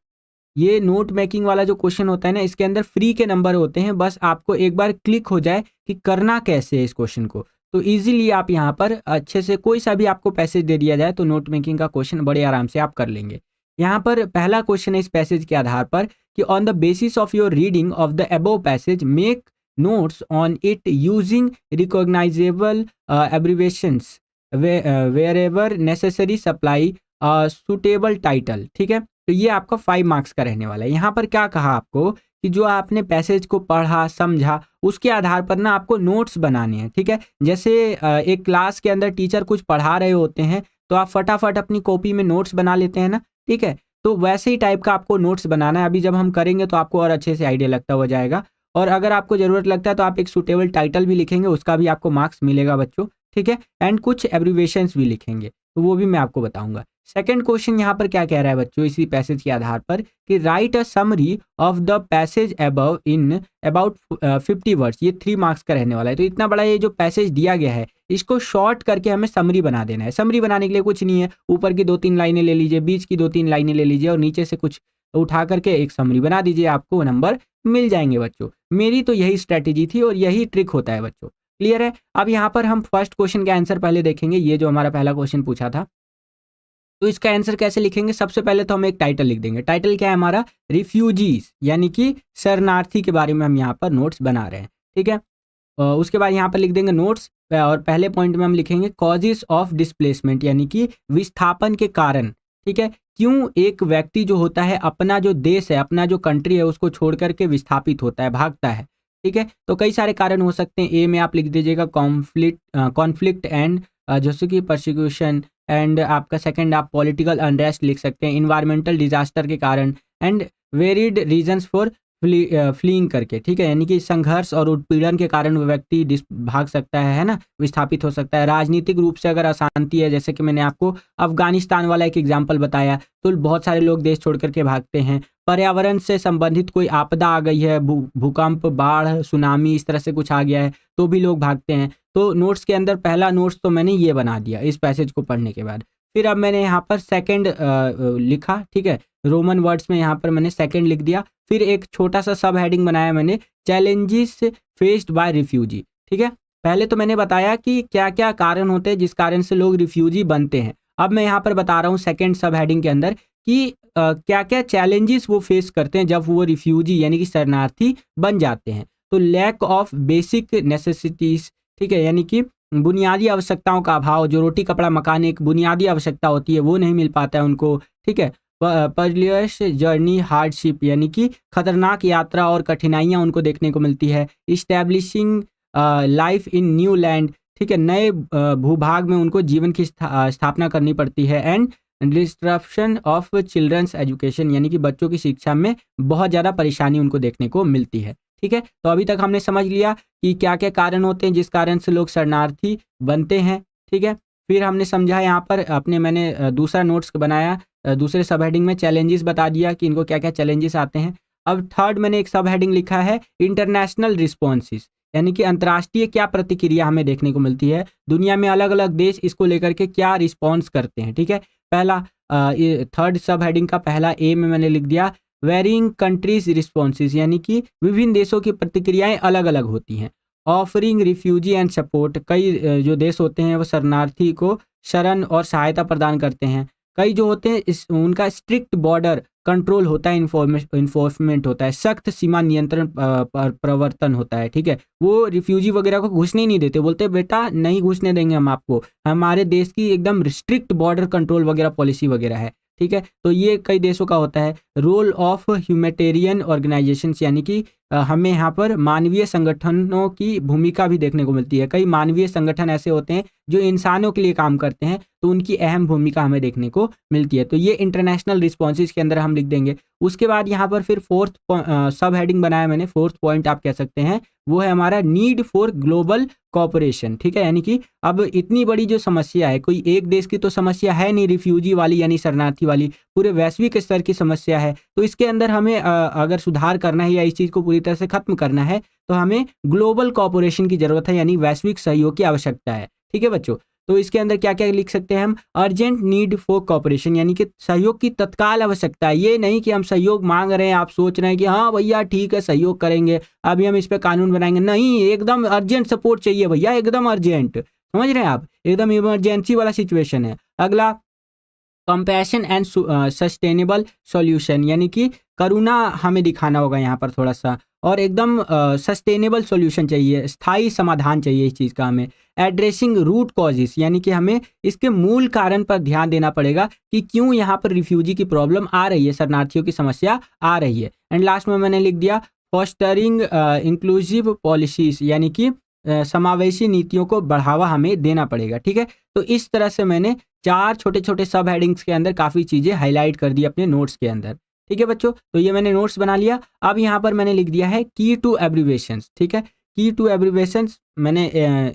[SPEAKER 2] ये नोट मेकिंग वाला जो क्वेश्चन होता है ना, इसके अंदर फ्री के नंबर होते हैं, बस आपको एक बार क्लिक हो जाए कि करना कैसे है इस क्वेश्चन को, तो इजीली आप यहाँ पर अच्छे से कोई सा भी आपको पैसेज दे दिया जाए तो नोट मेकिंग का क्वेश्चन बड़े आराम से आप कर लेंगे। यहाँ पर पहला क्वेश्चन है इस पैसेज के आधार पर कि on the basis of your reading of the above passage make notes on it using recognisable abbreviations wherever necessary supply suitable title, ठीक है। तो ये आपका 5 मार्क्स का रहने वाला है। यहाँ पर क्या कहा आपको कि जो आपने पैसेज को पढ़ा समझा उसके आधार पर ना आपको नोट्स बनाने हैं, ठीक है। जैसे एक क्लास के अंदर टीचर कुछ पढ़ा रहे होते हैं तो आप फटाफट अपनी कॉपी में नोट्स बना लेते हैं ना, ठीक है। तो वैसे ही टाइप का आपको नोट्स बनाना है। अभी जब हम करेंगे तो आपको और अच्छे से आइडिया लगता हुआ जाएगा, और अगर आपको ज़रूरत लगता है तो आप एक सूटेबल टाइटल भी लिखेंगे, उसका भी आपको मार्क्स मिलेगा बच्चों, ठीक है। एंड कुछ एब्रिविएशंस भी लिखेंगे, तो वो भी मैं आपको बताऊंगा। सेकंड क्वेश्चन यहाँ पर क्या कह रहा है बच्चों, इसी पैसेज के आधार पर कि right a summary of the passage above in about 50 words. ये 3 मार्क्स का रहने वाला है। तो इतना बड़ा ये जो पैसेज दिया गया है इसको शॉर्ट करके हमें समरी बना देना है। समरी बनाने के लिए कुछ नहीं है, ऊपर की 2-3 लाइनें ले लीजिए, बीच की 2-3 लाइनें ले लीजिए और नीचे से कुछ उठा करके एक समरी बना दीजिए, आपको नंबर मिल जाएंगे बच्चों। मेरी तो यही स्ट्रैटेजी थी और यही ट्रिक होता है बच्चों, क्लियर है। अब यहाँ पर हम फर्स्ट क्वेश्चन का आंसर पहले देखेंगे। ये जो हमारा पहला क्वेश्चन पूछा था, तो इसका आंसर कैसे लिखेंगे, सबसे पहले तो हम एक टाइटल लिख देंगे। टाइटल क्या है हमारा, रिफ्यूजीज, यानी कि शरणार्थी के बारे में हम यहाँ पर नोट्स बना रहे हैं, ठीक है। उसके बाद यहाँ पर लिख देंगे नोट्स, और पहले पॉइंट में हम लिखेंगे कॉजेस ऑफ डिस्प्लेसमेंट, यानी कि विस्थापन के कारण, ठीक है। क्यों एक व्यक्ति जो होता है अपना जो देश है, अपना जो कंट्री है उसको छोड़ करके विस्थापित होता है, भागता है, ठीक है। तो कई सारे कारण हो सकते हैं। ए में आप लिख दीजिएगा कॉन्फ्लिक्ट एंड जैसे कि परसिक्यूशन, एंड आपका सेकंड आप पॉलिटिकल अनरेस्ट लिख सकते हैं, इन्वायरमेंटल डिजास्टर के कारण, and varied reasons for fleeing करके, ठीक है। यानी कि संघर्ष और उत्पीड़न के कारण वो व्यक्ति भाग सकता है ना, विस्थापित हो सकता है। राजनीतिक रूप से अगर अशांति है, जैसे कि मैंने आपको अफगानिस्तान वाला एक एग्जाम्पल बताया, तो बहुत सारे लोग देश छोड़ करके भागते हैं। पर्यावरण से संबंधित कोई आपदा आ गई है, भूकंप, बाढ़, सुनामी, इस तरह से कुछ आ गया है तो भी लोग भागते हैं। तो नोट्स के अंदर पहला नोट्स तो मैंने ये बना दिया इस पैसेज को पढ़ने के बाद। फिर अब मैंने यहाँ पर सेकंड लिखा, ठीक है, रोमन वर्ड्स में यहाँ पर मैंने सेकंड लिख दिया। फिर एक छोटा सा सब हेडिंग बनाया मैंने, चैलेंजेस फेस्ड बाय रिफ्यूजी, ठीक है। पहले तो मैंने बताया कि क्या क्या कारण होते हैं जिस कारण से लोग रिफ्यूजी बनते हैं। अब मैं यहाँ पर बता रहा हूँ सेकंड सब हेडिंग के अंदर कि क्या क्या चैलेंजेस वो फेस करते हैं जब वो रिफ्यूजी यानी कि शरणार्थी बन जाते हैं। तो लैक ऑफ बेसिक नेसेसिटीज, ठीक है, यानी कि बुनियादी आवश्यकताओं का अभाव, जो रोटी कपड़ा मकान एक बुनियादी आवश्यकता होती है वो नहीं मिल पाता है उनको, ठीक है। परलियस जर्नी हार्डशिप, यानी कि खतरनाक यात्रा और कठिनाइयाँ उनको देखने को मिलती है। Establishing life in new land, ठीक है, नए भूभाग में उनको जीवन की स्थापना करनी पड़ती है। And disruption of children's education, यानी कि बच्चों की शिक्षा में बहुत ज़्यादा परेशानी उनको देखने को मिलती है, ठीक है। तो अभी तक हमने समझ लिया कि क्या क्या कारण होते हैं जिस कारण से लोग शरणार्थी बनते हैं, ठीक है। फिर हमने समझा यहाँ पर मैंने दूसरा नोट्स बनाया, दूसरे सब हेडिंग में चैलेंजेस बता दिया कि इनको क्या क्या चैलेंजेस आते हैं। अब थर्ड मैंने एक सब हेडिंग लिखा है इंटरनेशनल रिस्पॉन्सेस, यानी कि अंतर्राष्ट्रीय क्या प्रतिक्रिया हमें देखने को मिलती है, दुनिया में अलग अलग देश इसको लेकर के क्या रिस्पॉन्स करते हैं। ठीक है, पहला थर्ड सब हेडिंग का पहला ए में मैंने लिख दिया वेरिंग कंट्रीज रिस्पॉन्सेज, यानी कि विभिन्न देशों की प्रतिक्रियाएं अलग अलग होती हैं। ऑफरिंग रिफ्यूजी एंड सपोर्ट, कई जो देश होते हैं वो शरणार्थी को शरण और सहायता प्रदान करते हैं। कई जो होते हैं उनका स्ट्रिक्ट बॉर्डर कंट्रोल होता है, इन्फोर्समेंट होता है, सख्त सीमा नियंत्रण प्रवर्तन होता है। ठीक है, वो रिफ्यूजी वगैरह को घुसने ही नहीं देते, बोलते हैं बेटा नहीं घुसने देंगे हम आपको, हमारे देश की एकदम स्ट्रिक्ट बॉर्डर कंट्रोल वगैरह पॉलिसी वगैरह है। ठीक है, तो ये कई देशों का होता है। रोल ऑफ ह्यूमैनिटेरियन ऑर्गेनाइजेशंस, यानी कि हमें यहाँ पर मानवीय संगठनों की भूमिका भी देखने को मिलती है। कई मानवीय संगठन ऐसे होते हैं जो इंसानों के लिए काम करते हैं, तो उनकी अहम भूमिका हमें देखने को मिलती है। तो ये इंटरनेशनल रिस्पॉन्सेज के अंदर हम लिख देंगे। उसके बाद यहाँ पर फिर फोर्थ सब हेडिंग बनाया मैंने, फोर्थ पॉइंट आप कह सकते हैं, वो है हमारा नीड फॉर ग्लोबल कॉपरेशन। ठीक है, यानी कि अब इतनी बड़ी जो समस्या है, कोई एक देश की तो समस्या है नहीं रिफ्यूजी वाली यानी शरणार्थी वाली, पूरे वैश्विक स्तर की समस्या है। तो इसके अंदर हमें अगर सुधार करना है या इस चीज़ को पूरी तरह से खत्म करना है तो हमें ग्लोबल कॉपरेशन की जरूरत है, यानी वैश्विक सहयोग की आवश्यकता है। ठीक है बच्चों, तो इसके अंदर क्या क्या लिख सकते हैं हम, अर्जेंट नीड फॉर कॉपरेशन, यानी कि सहयोग की तत्काल आवश्यकता है। ये नहीं कि हम सहयोग मांग रहे हैं, आप सोच रहे हैं कि हाँ भैया ठीक है सहयोग करेंगे, अभी हम इस पे कानून बनाएंगे, नहीं, एकदम अर्जेंट सपोर्ट चाहिए भैया, एकदम अर्जेंट, समझ रहे हैं आप, एकदम इमरजेंसी वाला सिचुएशन है। अगला कंपैशन एंड सस्टेनेबल सॉल्यूशन, यानी कि करुणा हमें दिखाना होगा यहाँ पर थोड़ा सा, और एकदम सस्टेनेबल सॉल्यूशन चाहिए, स्थायी समाधान चाहिए इस चीज़ का हमें। एड्रेसिंग रूट कॉजेस, यानी कि हमें इसके मूल कारण पर ध्यान देना पड़ेगा कि क्यों यहाँ पर रिफ्यूजी की प्रॉब्लम आ रही है, शरणार्थियों की समस्या आ रही है। एंड लास्ट में मैंने लिख दिया फॉस्टरिंग इंक्लूसिव पॉलिसीज, यानी कि समावेशी नीतियों को बढ़ावा हमें देना पड़ेगा। ठीक है, तो इस तरह से मैंने 4 छोटे छोटे सब हेडिंग्स के अंदर काफ़ी चीज़ें हाईलाइट कर दी अपने नोट्स के अंदर। ठीक है बच्चों, तो ये मैंने नोट्स बना लिया। अब यहाँ पर मैंने लिख दिया है की टू एब्रीवेशंस। ठीक है, की टू एब्रीवेशंस मैंने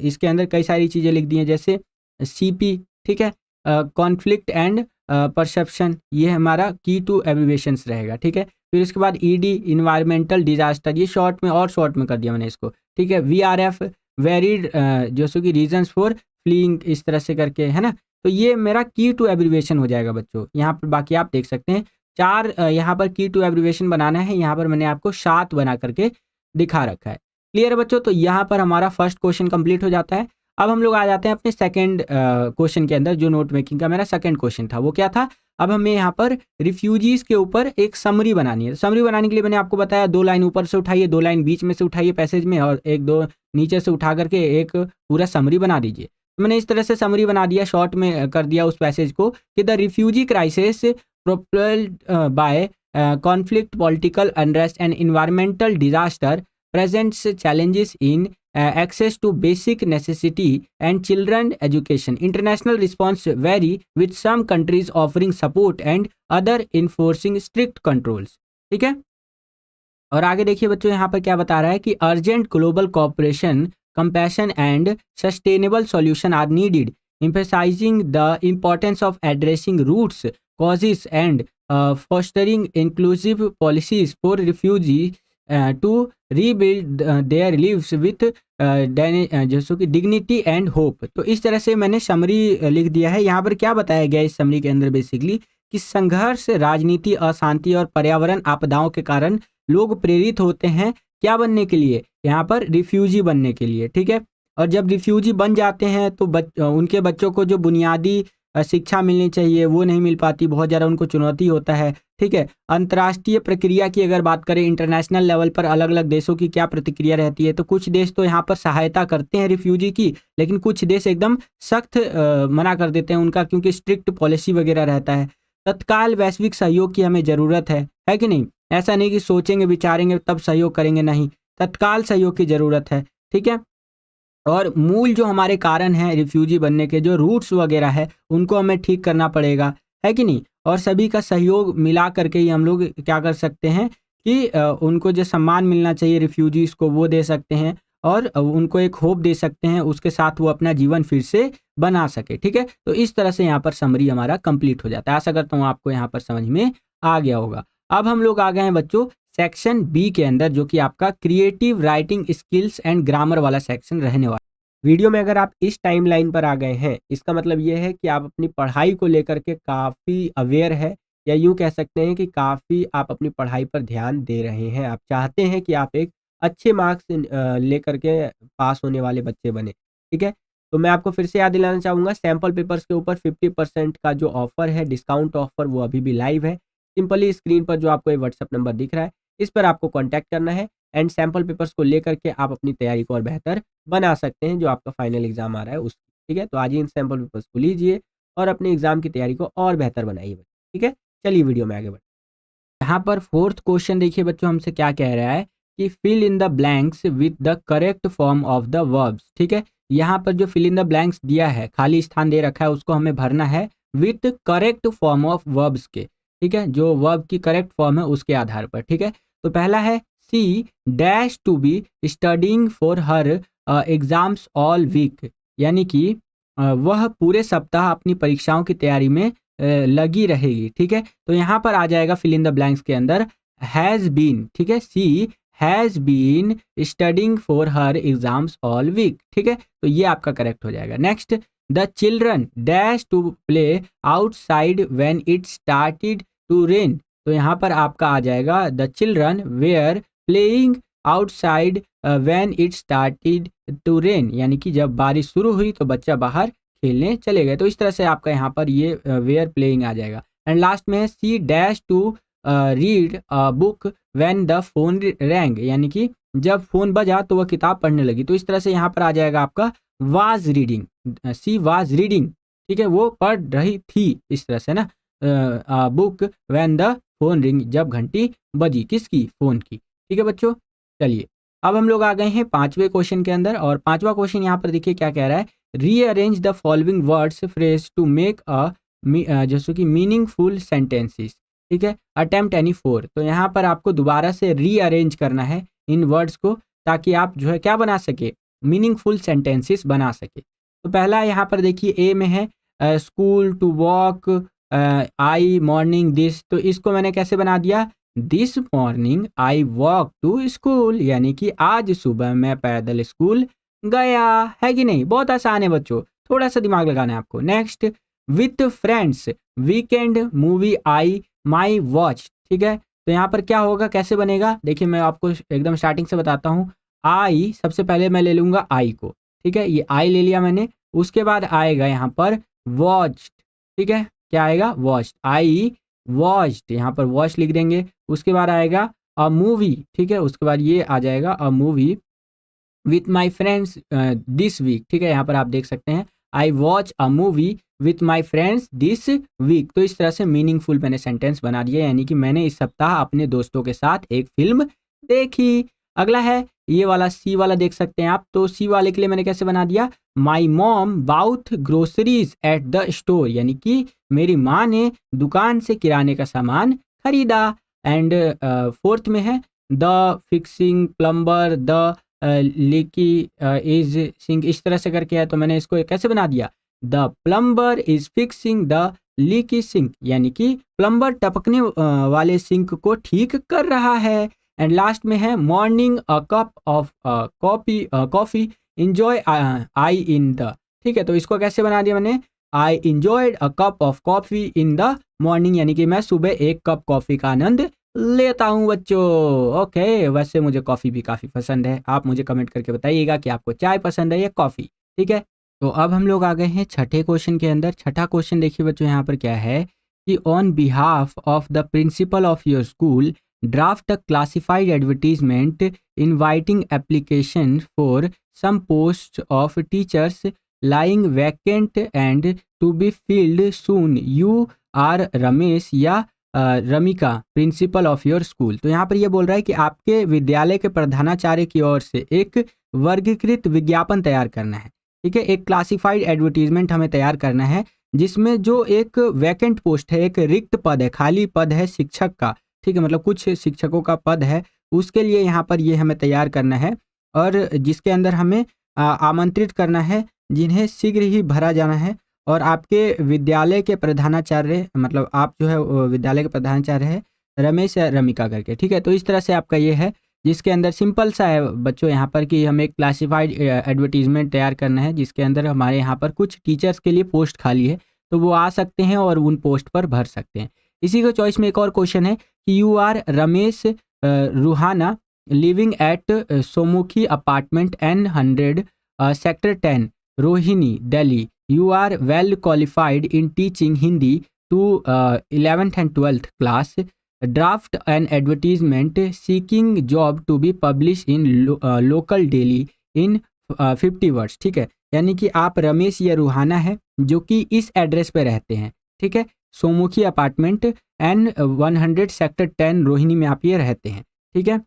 [SPEAKER 2] इसके अंदर कई सारी चीज़ें लिख दी हैं, जैसे CP, ठीक है, कॉन्फ्लिक्ट एंड परसेप्शन, ये हमारा की टू एब्रीवेशंस रहेगा। ठीक है, फिर इसके बाद ED इन्वायरमेंटल डिजास्टर, ये शॉर्ट में और शॉर्ट में कर दिया मैंने इसको। ठीक है, VRF वेरिड जो कि रीजंस फॉर फ्लीइंग, इस तरह से करके, है ना। तो ये मेरा की टू एब्रीवेशन हो जाएगा बच्चों। यहाँ पर बाकी आप देख सकते हैं 4 यहाँ पर की टू एब्रीवेशन बनाना है, यहाँ पर मैंने आपको 7 बना करके दिखा रखा है। क्लियर है बच्चों, तो यहाँ पर हमारा फर्स्ट क्वेश्चन कंप्लीट हो जाता है। अब हम लोग आ जाते हैं अपने सेकंड क्वेश्चन के अंदर, जो नोट मेकिंग का मेरा सेकंड क्वेश्चन था वो क्या था। अब हमें यहाँ पर रिफ्यूजीज के ऊपर एक समरी बनानी है। समरी बनाने के लिए मैंने आपको बताया 2 लाइन ऊपर से उठाइए, 2 लाइन बीच में से उठाइए पैसेज में, और 1-2 नीचे से उठा करके एक पूरा समरी बना दीजिए। तो मैंने इस तरह से समरी बना दिया, शॉर्ट में कर दिया उस पैसेज को कि the refugee crisis propelled by conflict, political unrest and environmental disaster presents challenges in access to basic necessity and children education. International response vary, with some countries offering support and other enforcing strict controls. ठीक है, और आगे देखिए बच्चों, यहाँ पर क्या बता रहा है कि urgent global cooperation, compassion and sustainable solution are needed, emphasizing the importance of addressing roots causes and fostering inclusive policies for refugees to rebuild their lives with जैसे कि डिग्निटी एंड होप। तो इस तरह से मैंने समरी लिख दिया है। यहाँ पर क्या बताया गया इस समरी के अंदर, बेसिकली कि संघर्ष, राजनीति, अशांति और पर्यावरण आपदाओं के कारण लोग प्रेरित होते हैं क्या बनने के लिए, यहाँ पर रिफ्यूजी बनने के लिए। ठीक है, और जब रिफ्यूजी बन जाते हैं तो उनके बच्चों को जो बुनियादी शिक्षा मिलनी चाहिए वो नहीं मिल पाती, बहुत ज़्यादा उनको चुनौती होता है। ठीक है, अंतर्राष्ट्रीय प्रक्रिया की अगर बात करें, इंटरनेशनल लेवल पर अलग अलग देशों की क्या प्रतिक्रिया रहती है, तो कुछ देश तो यहाँ पर सहायता करते हैं रिफ्यूजी की, लेकिन कुछ देश एकदम सख्त मना कर देते हैं उनका, क्योंकि स्ट्रिक्ट पॉलिसी वगैरह रहता है। तत्काल वैश्विक सहयोग की हमें ज़रूरत है कि नहीं, ऐसा नहीं कि सोचेंगे विचारेंगे तब सहयोग करेंगे, नहीं, तत्काल सहयोग की ज़रूरत है। ठीक है, और मूल जो हमारे कारण हैं रिफ्यूजी बनने के, जो रूट्स वगैरह है, उनको हमें ठीक करना पड़ेगा, है कि नहीं। और सभी का सहयोग मिला करके ही हम लोग क्या कर सकते हैं कि उनको जो सम्मान मिलना चाहिए रिफ्यूजीज़ को वो दे सकते हैं, और उनको एक होप दे सकते हैं, उसके साथ वो अपना जीवन फिर से बना सके। ठीक है, तो इस तरह से यहाँ पर समरी हमारा कंप्लीट हो जाता है। आशा करता हूँ आपको यहाँ पर समझ में आ गया होगा। अब हम लोग आ गए हैं बच्चों सेक्शन बी के अंदर, जो कि आपका creative writing skills and grammar वाला सेक्शन रहने वाला।
[SPEAKER 1] वीडियो में अगर आप इस टाइमलाइन पर आ गए हैं, इसका मतलब ये है कि आप अपनी पढ़ाई को लेकर के काफ़ी अवेयर है, या यूँ कह सकते हैं कि काफ़ी आप अपनी पढ़ाई पर ध्यान दे रहे हैं। आप चाहते हैं कि आप एक अच्छे मार्क्स लेकर के पास होने वाले बच्चे बने, ठीक है? तो मैं आपको फिर से याद दिलाना चाहूँगा, सैंपल पेपर्स के ऊपर 50% का जो ऑफ़र है, डिस्काउंट ऑफ़र, वो अभी भी लाइव है। सिंपली स्क्रीन पर जो आपको ये व्हाट्सएप नंबर दिख रहा है, इस पर आपको कॉन्टैक्ट करना है एंड सैंपल पेपर्स को लेकर के आप अपनी तैयारी को और बेहतर बना सकते हैं, जो आपका फाइनल एग्ज़ाम आ रहा है उसकी, ठीक है? तो आज ही इन सैंपल पेपर्स को लीजिए और अपने एग्ज़ाम की तैयारी को और बेहतर बनाइए, ठीक है? चलिए वीडियो में आगे बढ़ते
[SPEAKER 2] यहाँ पर फोर्थ क्वेश्चन देखिए बच्चों, हमसे क्या कह रहा है कि fill in the blanks with the correct form of the verbs. ठीक है, यहाँ पर जो फिल इन द ब्लैंक्स दिया है, खाली स्थान दे रखा है, उसको हमें भरना है with correct form of verbs के। ठीक है, जो वर्ब की करेक्ट फॉर्म है उसके आधार पर। ठीक है, तो पहला है C dash to be studying for her exams all week, यानी कि वह पूरे सप्ताह अपनी परीक्षाओं की तैयारी में लगी रहेगी। ठीक है, तो यहाँ पर आ जाएगा फिल इन द ब्लैंक्स के अंदर हैज़ बीन। ठीक है, she has been studying for her exams all week. ठीक है, तो ये आपका करेक्ट हो जाएगा। Next, the children dash to play outside when it started to rain. तो यहाँ पर आपका आ जाएगा the children were playing outside when it started to rain, यानी कि जब बारिश शुरू हुई तो बच्चा बाहर खेलने चले गए। तो इस तरह से आपका यहाँ पर ये वेयर प्लेइंग आ जाएगा। एंड लास्ट में है C dash to read a book when the phone rang, यानी कि जब फोन बजा तो वह किताब पढ़ने लगी। तो इस तरह से यहाँ पर आ जाएगा आपका was reading, she was reading. ठीक है, वो पढ़ रही थी, इस तरह से ना, book when the phone ring, जब घंटी बजी, किसकी, फोन की। ठीक है बच्चों, चलिए अब हम लोग आ गए हैं पांचवें क्वेश्चन के अंदर। और पांचवा क्वेश्चन यहाँ पर देखिए क्या कह रहा है, rearrange the following words phrase to make जैसे कि मीनिंगफुल सेंटेंसेस। ठीक है, अटेम्प्ट एनी फोर। तो यहाँ पर आपको दोबारा से रीअरेंज करना है इन वर्ड्स को, ताकि आप जो है क्या बना सके, मीनिंगफुल सेंटेंसेस बना सके। तो पहला यहाँ पर देखिए ए में है school, to walk, I, morning, this. तो इसको मैंने कैसे बना दिया, this morning I walk to school, यानी कि आज सुबह मैं पैदल स्कूल गया। है कि नहीं, बहुत आसान है बच्चों, थोड़ा सा दिमाग लगाना है आपको। Next, with friends weekend movie I my watch. ठीक है, तो यहाँ पर क्या होगा, कैसे बनेगा, देखिए मैं आपको एकदम स्टार्टिंग से बताता हूँ। आई, सबसे पहले मैं ले लूंगा आई को। ठीक है, ये आई ले लिया मैंने। उसके बाद आएगा यहाँ पर वॉच्ड। ठीक है, क्या आएगा, वॉच्ड, आई वॉच्ड, यहाँ पर वॉच लिख देंगे। उसके बाद आएगा अ मूवी। ठीक है, उसके बाद ये आ जाएगा a movie with my friends this week. ठीक है, यहाँ पर आप देख सकते हैं I watch a movie with my friends this week. तो इस तरह से मीनिंगफुल मैंने सेंटेंस बना दिया, यानी कि मैंने इस सप्ताह अपने दोस्तों के साथ एक फिल्म देखी। अगला है ये वाला सी वाला, देख सकते हैं आप। तो सी वाले के लिए मैंने कैसे बना दिया, my mom bought groceries at the store, यानी कि मेरी माँ ने दुकान से किराने का सामान खरीदा। एंड फोर्थ में है the fixing plumber the leaky is sink, इस तरह से करके है। तो मैंने इसको कैसे बना दिया, the plumber is fixing the leaky sink, यानी कि प्लम्बर टपकने वाले सिंक को ठीक कर रहा है। एंड लास्ट में है morning a cup of coffee enjoy I in the. ठीक है, तो इसको कैसे बना दिया मैंने, I enjoyed a cup of coffee in the morning, यानी कि मैं सुबह एक कप कॉफी का आनंद लेता हूं बच्चों। ओके, वैसे मुझे कॉफ़ी भी काफ़ी पसंद है। आप मुझे कमेंट करके बताइएगा कि आपको चाय पसंद है या कॉफ़ी। ठीक है, तो अब हम लोग आ गए हैं छठे क्वेश्चन के अंदर। छठा क्वेश्चन देखिए बच्चों, यहाँ पर क्या है कि on behalf of the principal of your school draft a classified advertisement inviting application for some post of teachers lying vacant and to be filled soon. You are Ramesh या Ramika principal of your school. तो यहाँ पर ये बोल रहा है कि आपके विद्यालय के प्रधानाचार्य की ओर से एक वर्गीकृत विज्ञापन तैयार करना है। ठीक है, एक क्लासिफाइड एडवर्टीजमेंट हमें तैयार करना है, जिसमें जो एक वैकेंट पोस्ट है, एक रिक्त पद है, खाली पद है शिक्षक का। ठीक है, मतलब कुछ शिक्षकों का पद है, उसके लिए यहाँ पर ये हमें तैयार करना है, और जिसके अंदर हमें आमंत्रित करना है, जिन्हें शीघ्र ही भरा जाना है। और आपके विद्यालय के प्रधानाचार्य, मतलब आप जो है विद्यालय के प्रधानाचार्य है, रमेश या रमिका करके, ठीक है। तो इस तरह से आपका ये है, जिसके अंदर सिंपल सा है बच्चों यहाँ पर कि हमें एक क्लासिफाइड एडवर्टीजमेंट तैयार करना है, जिसके अंदर हमारे यहाँ पर कुछ टीचर्स के लिए पोस्ट खाली है, तो वो आ सकते हैं और उन पोस्ट पर भर सकते हैं। इसी को चॉइस में एक और क्वेश्चन है कि you are Ramesh Ruhana living at Somukhi apartment N100 sector 10 Rohini Delhi, you are well qualified in teaching Hindi to 11th and 12th class. Draft an advertisement seeking job to be published in local daily in 50 words, ठीक है। यानी कि आप रमेश या रूहाना है जो कि इस एड्रेस पे रहते हैं, ठीक है, सोमुखी अपार्टमेंट N100 सेक्टर 10 रोहिणी में आप ये रहते हैं, ठीक है।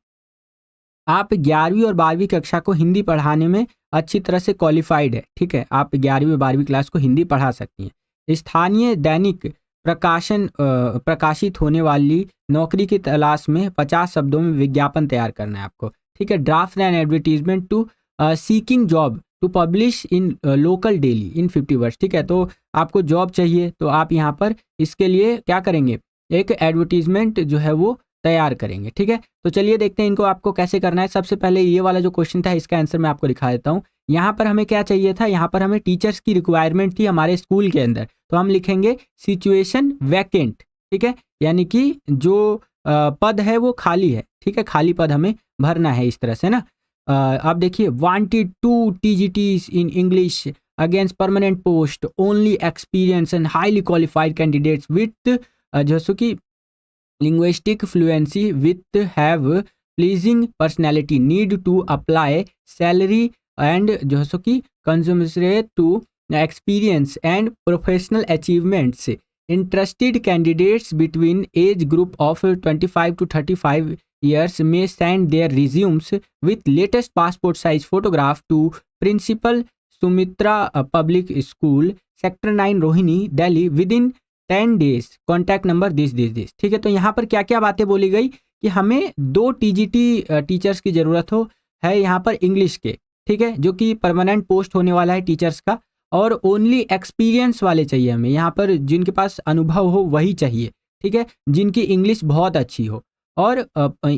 [SPEAKER 2] आप 11वीं और 12वीं कक्षा को हिंदी पढ़ाने में अच्छी तरह से क्वालिफाइड है, ठीक है। आप 11वीं और 12वीं क्लास को हिंदी पढ़ा सकती हैं। स्थानीय दैनिक प्रकाशित होने वाली नौकरी की तलाश में 50 शब्दों में विज्ञापन तैयार करना है आपको, ठीक है। Draft an advertisement to seeking job to publish in local daily in 50 words, ठीक है। तो आपको जॉब चाहिए तो आप यहाँ पर इसके लिए क्या करेंगे, एक एडवर्टीजमेंट जो है वो तैयार करेंगे, ठीक है। तो चलिए देखते हैं इनको आपको कैसे करना है। सबसे पहले ये वाला जो क्वेश्चन था इसका आंसर मैं आपको दिखा देता हूँ। यहाँ पर हमें क्या चाहिए था, यहाँ पर हमें टीचर्स की रिक्वायरमेंट थी हमारे स्कूल के अंदर, तो हम लिखेंगे सिचुएशन वैकेंट, ठीक है। यानी कि जो पद है वो खाली है, ठीक है, खाली पद हमें भरना है इस तरह से ना। अब देखिए, wanted 2 TGTs in English against permanent post, only experience and highly qualified candidates with जैसे कि linguistic fluency with have pleasing personality need to apply salary and जो है सो कि commensurate to experience and professional achievements. Interested candidates between age group of 25 to 35 years may send their resumes with latest passport size photograph to Principal Sumitra Public School, Sector 9 Rohini Delhi within 10 days, contact number this, ठीक है। तो यहाँ पर क्या क्या बातें बोली गई कि हमें 2 TGT टीचर्स की ज़रूरत है यहाँ पर इंग्लिश के, ठीक है, जो कि परमानेंट पोस्ट होने वाला है टीचर्स का, और ओनली एक्सपीरियंस वाले चाहिए हमें, यहाँ पर जिनके पास अनुभव हो वही चाहिए, ठीक है, जिनकी इंग्लिश बहुत अच्छी हो। और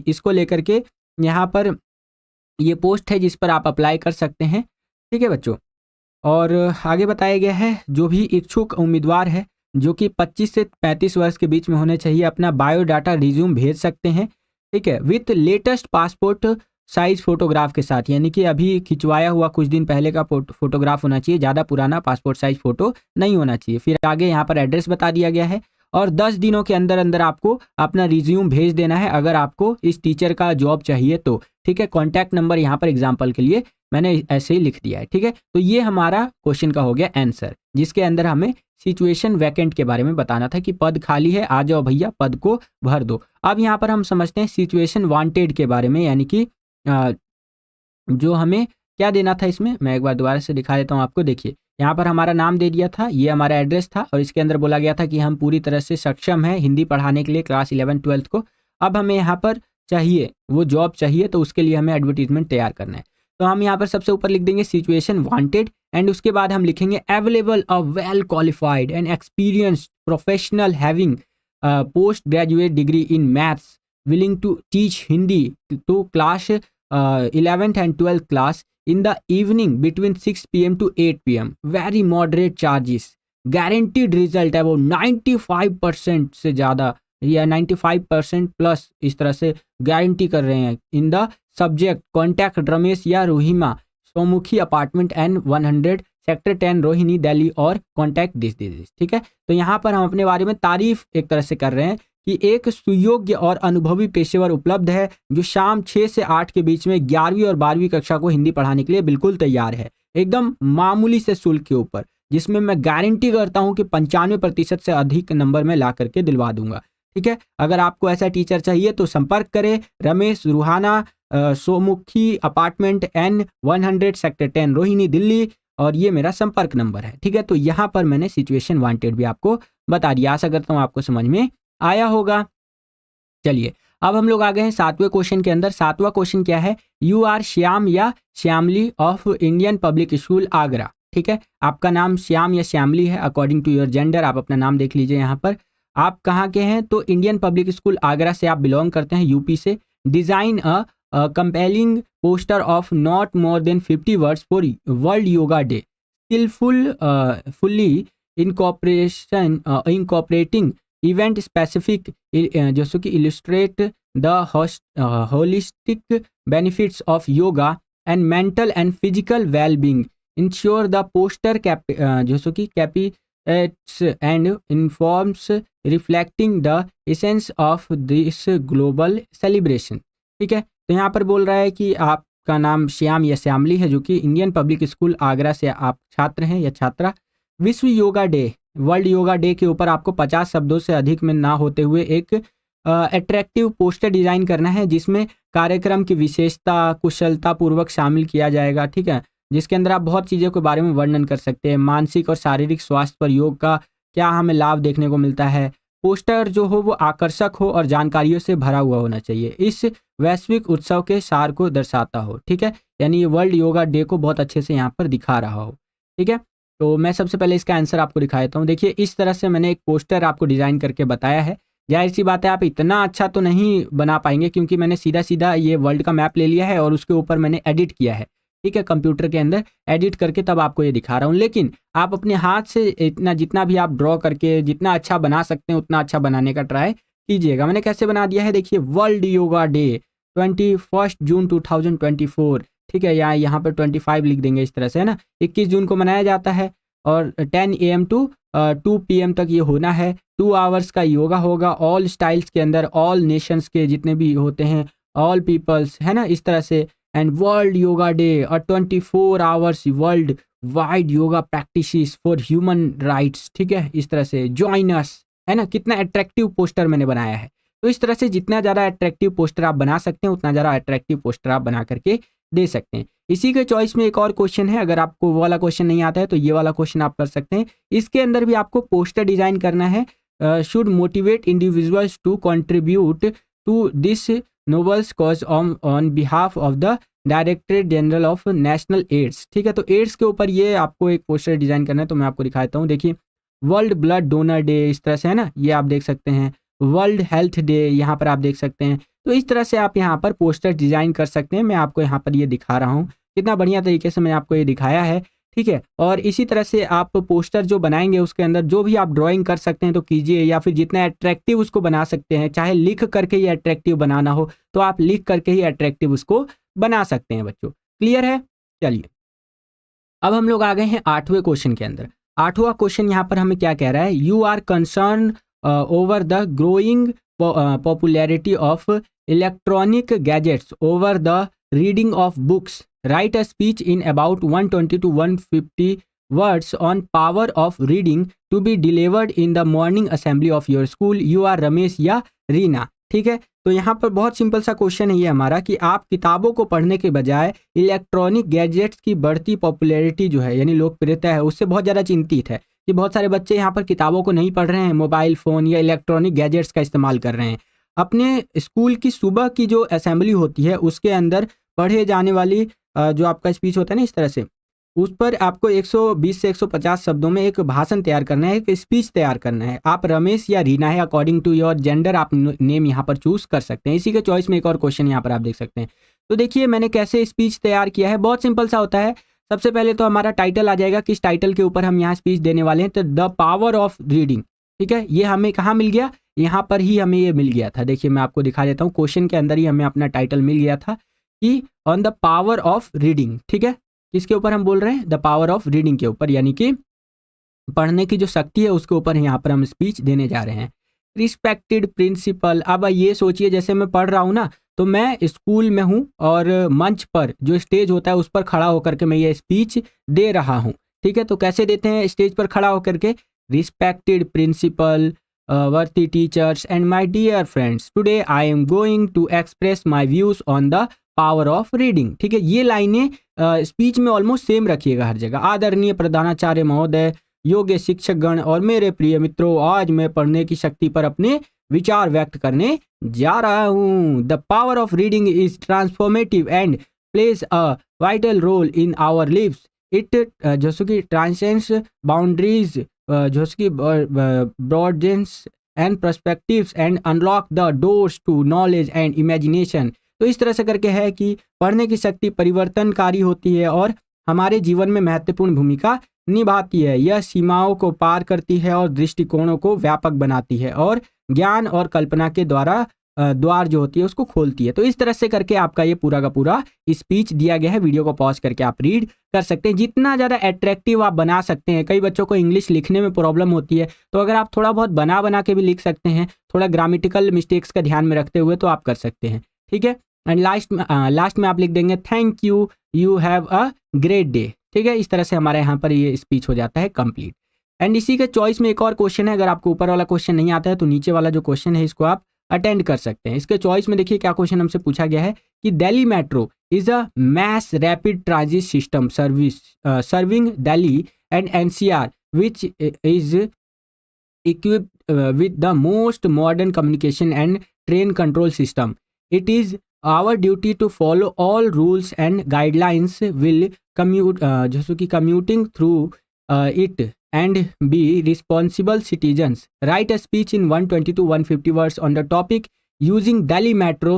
[SPEAKER 2] इसको लेकर के यहाँ पर ये पोस्ट है जिस पर आप अप्लाई कर सकते हैं, ठीक है बच्चों। और आगे बताया गया है जो भी इच्छुक उम्मीदवार है जो कि 25 से 35 वर्ष के बीच में होने चाहिए, अपना बायोडाटा रिज्यूम भेज सकते हैं, ठीक है, with latest passport size photograph के साथ, यानी कि अभी खिंचवाया हुआ कुछ दिन पहले का फोटोग्राफ होना चाहिए, ज़्यादा पुराना पासपोर्ट साइज फोटो नहीं होना चाहिए। फिर आगे यहाँ पर एड्रेस बता दिया गया है और 10 दिनों के अंदर अंदर आपको अपना रिज्यूम भेज देना है अगर आपको इस टीचर का जॉब चाहिए तो, ठीक है। कॉन्टैक्ट नंबर यहाँ पर एग्जाम्पल के लिए मैंने ऐसे ही लिख दिया है, ठीक है। तो ये हमारा क्वेश्चन का हो गया आंसर, जिसके अंदर हमें सिचुएशन वैकेंट के बारे में बताना था कि पद खाली है, आ जाओ भैया पद को भर दो। अब यहाँ पर हम समझते हैं सिचुएशन वांटेड के बारे में, यानी कि जो हमें क्या देना था इसमें, मैं एक बार दोबारा से दिखा देता हूँ आपको। देखिए यहाँ पर हमारा नाम दे दिया था, ये हमारा एड्रेस था और इसके अंदर बोला गया था कि हम पूरी तरह से सक्षम हैं हिंदी पढ़ाने के लिए क्लास 11-12 को। अब हमें यहाँ पर चाहिए वो जॉब चाहिए, तो उसके लिए हमें एडवर्टीजमेंट तैयार करना है। तो हम यहाँ पर सबसे ऊपर लिख देंगे सिचुएशन वांटेड एंड उसके बाद हम लिखेंगे available a well qualified and experienced professional having post graduate degree in maths willing to teach Hindi to class 11th and 12th class in the evening between 6 PM to 8 PM. Very moderate charges. Guaranteed result about 95% से ज़्यादा या 95% प्लस इस तरह से गारंटी कर रहे हैं। In the subject contact Ramesh या Rohima Somukhi apartment N100 sector 10 Rohini Delhi और कॉन्टैक्ट दिस, ठीक है। तो यहाँ पर हम अपने बारे में तारीफ एक तरह से कर रहे हैं कि एक सुयोग्य और अनुभवी पेशेवर उपलब्ध है जो शाम 6 से 8 के बीच में 11वीं और 12वीं कक्षा को हिंदी पढ़ाने के लिए बिल्कुल तैयार है, एकदम मामूली से शुल्क के ऊपर, जिसमें मैं गारंटी करता हूं कि 95% से अधिक नंबर में ला करके दिलवा दूंगा, ठीक है। अगर आपको ऐसा टीचर चाहिए तो संपर्क करें Ramesh Ruhana Somukhi apartment N100 sector 10 Rohini Delhi, और ये मेरा संपर्क नंबर है, ठीक है। तो यहाँ पर मैंने सिचुएशन वांटेड भी आपको बता दिया, आशा करता हूँ आपको समझ में आया होगा। चलिए अब हम लोग आ गए हैं 7वें क्वेश्चन के अंदर। 7वां क्वेश्चन क्या है, यू आर श्याम या Shyamali of Indian public school Agra, ठीक है। आपका नाम श्याम या श्यामली है अकॉर्डिंग टू योर जेंडर, आप अपना नाम देख लीजिए यहाँ पर। आप कहाँ के हैं, तो इंडियन पब्लिक स्कूल आगरा से आप बिलोंग करते हैं, यूपी से। Design a compelling poster of not more than 50 words for world yoga day, fully incorporating event specific जैसे कि illustrate the holistic benefits of yoga and mental and physical well-being, ensure the poster जैसे कि capitates and informs reflecting the essence of this global celebration। ठीक है, तो यहाँ पर बोल रहा है कि आपका नाम श्याम या श्यामली है, जो कि इंडियन पब्लिक स्कूल आगरा से आप छात्र हैं या छात्रा। विश्व yoga day, world yoga day के ऊपर आपको 50 शब्दों से अधिक में ना होते हुए एक अट्रैक्टिव पोस्टर डिजाइन करना है, जिसमें कार्यक्रम की विशेषता कुशलता पूर्वक शामिल किया जाएगा। ठीक है, जिसके अंदर आप बहुत चीज़ों के बारे में वर्णन कर सकते हैं। मानसिक और शारीरिक स्वास्थ्य पर योग का क्या हमें लाभ देखने को मिलता है। पोस्टर जो हो वो आकर्षक हो और जानकारियों से भरा हुआ होना चाहिए, इस वैश्विक उत्सव के सार को दर्शाता हो। ठीक है, यानी ये वर्ल्ड योगा डे को बहुत अच्छे से यहाँ पर दिखा रहा हो। ठीक है, तो मैं सबसे पहले इसका आंसर आपको दिखा देता हूँ। देखिए, इस तरह से मैंने एक पोस्टर आपको डिज़ाइन करके बताया है। जाहिर सी बात है, आप इतना अच्छा तो नहीं बना पाएंगे, क्योंकि मैंने सीधा सीधा ये वर्ल्ड का मैप ले लिया है और उसके ऊपर मैंने एडिट किया है। ठीक है, कंप्यूटर के अंदर एडिट करके तब आपको ये दिखा रहा हूँ। लेकिन आप अपने हाथ से इतना जितना भी आप ड्रॉ करके जितना अच्छा बना सकते हैं उतना अच्छा बनाने का ट्राई कीजिएगा। मैंने कैसे बना दिया है, देखिए, वर्ल्ड योगा डे 21 जून 2024। ठीक है, यहाँ पर 25 लिख देंगे इस तरह से, है ना। 21 जून को मनाया जाता है और 10 AM टू 2 PM तक ये होना है। 2 आवर्स का योगा होगा, ऑल स्टाइल्स के अंदर, ऑल नेशंस के जितने भी होते हैं, ऑल पीपल्स, है ना, इस तरह से। एंड वर्ल्ड योगा डे और 24 hours world wide yoga practices for human rights. ठीक है, इस तरह से जॉइन अस, है ना। कितना अट्रैक्टिव पोस्टर मैंने बनाया है। तो इस तरह से जितना ज़्यादा अट्रैक्टिव पोस्टर आप बना सकते हैं उतना ज़्यादा अट्रैक्टिव पोस्टर आप बना करके दे सकते हैं। इसी के चॉइस में एक और क्वेश्चन है, अगर आपको वो वाला क्वेश्चन नहीं आता है तो ये वाला क्वेश्चन आप कर सकते हैं। इसके अंदर भी आपको पोस्टर डिजाइन करना है। Should motivate individuals to contribute to this nobles cause on behalf of the director general of national AIDS. ठीक है, तो एड्स के ऊपर ये आपको एक पोस्टर डिजाइन करना है, तो मैं आपको दिखाता हूँ। देखिए, वर्ल्ड ब्लड डोनर डे, इस तरह से, है ना, ये आप देख सकते हैं। वर्ल्ड हेल्थ डे यहाँ पर आप देख सकते हैं। तो इस तरह से आप यहाँ पर पोस्टर डिजाइन कर सकते हैं। मैं आपको यहाँ पर ये दिखा रहा हूँ, कितना बढ़िया तरीके से मैंने आपको ये दिखाया है। ठीक है, और इसी तरह से आप पोस्टर जो बनाएंगे उसके अंदर जो भी आप ड्राइंग कर सकते हैं तो कीजिए, या फिर जितना अट्रैक्टिव उसको बना सकते हैं, चाहे लिख करके ही अट्रैक्टिव बनाना हो तो आप लिख करके ही अट्रैक्टिव उसको बना सकते हैं बच्चों। क्लियर है? चलिए, अब हम लोग आ गए हैं 8वें क्वेश्चन के अंदर। 8वां क्वेश्चन यहाँ पर हमें क्या कह रहा है, you are concern over the growing popularity of electronic gadgets over the reading of books, write a speech in about 120 to 150 words on power of reading to be delivered in the morning assembly of your school, you are Ramesh या रीना। ठीक है, तो यहाँ पर बहुत सिंपल सा क्वेश्चन है ये हमारा, कि आप किताबों को पढ़ने के बजाय इलेक्ट्रॉनिक गैजेट्स की बढ़ती पॉपुलैरिटी जो है, यानी लोकप्रियता है, उससे बहुत ज़्यादा चिंतित है कि बहुत सारे बच्चे यहाँ पर किताबों को नहीं पढ़ रहे हैं, मोबाइल फ़ोन या इलेक्ट्रॉनिक गैजेट्स का इस्तेमाल कर रहे हैं। अपने स्कूल की सुबह की जो असेंबली होती है उसके अंदर पढ़े जाने वाली जो आपका स्पीच होता है ना, इस तरह से, उस पर आपको 120 से 150 शब्दों में एक भाषण तैयार करना है, एक स्पीच तैयार करना है। आप रमेश या रीना है, अकॉर्डिंग टू योर जेंडर आप नेम यहाँ पर चूज कर सकते हैं। इसी के चॉइस में एक और क्वेश्चन यहाँ पर आप देख सकते हैं। तो देखिए, मैंने कैसे स्पीच तैयार किया है, बहुत सिंपल सा होता है। सबसे पहले तो हमारा टाइटल आ जाएगा, किस टाइटल के ऊपर हम यहाँ स्पीच देने वाले हैं, तो द पावर ऑफ रीडिंग। ठीक है, ये हमें कहाँ मिल गया, यहाँ पर ही हमें ये मिल गया था। देखिए, मैं आपको दिखा देता हूँ, क्वेश्चन के अंदर ही हमें अपना टाइटल मिल गया था कि on the power of reading. ठीक है, किसके ऊपर हम बोल रहे हैं, द पावर ऑफ रीडिंग के ऊपर, यानी कि पढ़ने की जो शक्ति है उसके ऊपर यहाँ पर हम स्पीच देने जा रहे हैं। रिस्पेक्टेड प्रिंसिपल, अब ये सोचिए जैसे मैं पढ़ रहा हूँ ना, तो मैं स्कूल में हूँ और मंच पर जो स्टेज होता है उस पर खड़ा होकर के मैं ये स्पीच दे रहा हूँ। ठीक है, तो कैसे देते हैं स्टेज पर खड़ा होकर के, respected principal, worthy teachers and my dear friends, today I am going to express my views on the power of reading। ठीक है, ये लाइनें स्पीच में ऑलमोस्ट सेम रखिएगा हर जगह। आदरणीय प्रधानाचार्य महोदय, योग्य शिक्षकगण और मेरे प्रिय मित्रों, आज मैं पढ़ने की शक्ति पर अपने विचार व्यक्त करने जा रहा हूँ। The power of reading is transformative and plays a vital role in our lives. It जैसे कि ट्रांसेंड्स बाउंड्रीज, जो कि broadness and perspectives and unlock the doors to knowledge and imagination. तो इस तरह से करके है कि पढ़ने की शक्ति परिवर्तनकारी होती है और हमारे जीवन में महत्वपूर्ण भूमिका निभाती है। यह सीमाओं को पार करती है और दृष्टिकोणों को व्यापक बनाती है और ज्ञान और कल्पना के द्वारा द्वार जो होती है उसको खोलती है। तो इस तरह से करके आपका ये पूरा का पूरा स्पीच दिया गया है। वीडियो को पॉज करके आप रीड कर सकते हैं। जितना ज़्यादा अट्रैक्टिव आप बना सकते हैं, कई बच्चों को इंग्लिश लिखने में प्रॉब्लम होती है, तो अगर आप थोड़ा बहुत बना बना के भी लिख सकते हैं, थोड़ा ग्रामेटिकल मिस्टेक्स का ध्यान में रखते हुए, तो आप कर सकते हैं। ठीक है। एंड लास्ट में आप लिख देंगे thank you, you have a great day. ठीक है। इस तरह से हमारे यहाँ पर ये स्पीच हो जाता है कंप्लीट। एंड इसी के चॉइस में एक और क्वेश्चन है। अगर आपको ऊपर वाला क्वेश्चन नहीं आता है तो नीचे वाला जो क्वेश्चन है इसको आप अटेंड कर सकते हैं। इसके चॉइस में देखिए क्या क्वेश्चन हमसे पूछा गया है कि Delhi metro is a mass rapid transit system serving Delhi and NCR which is equipped with the most modern communication and train control system. It is our duty to follow all rules and guidelines will जैसे कि commuting through it and be responsible citizens. Write a speech in 120 to 150 words on the topic using Delhi Metro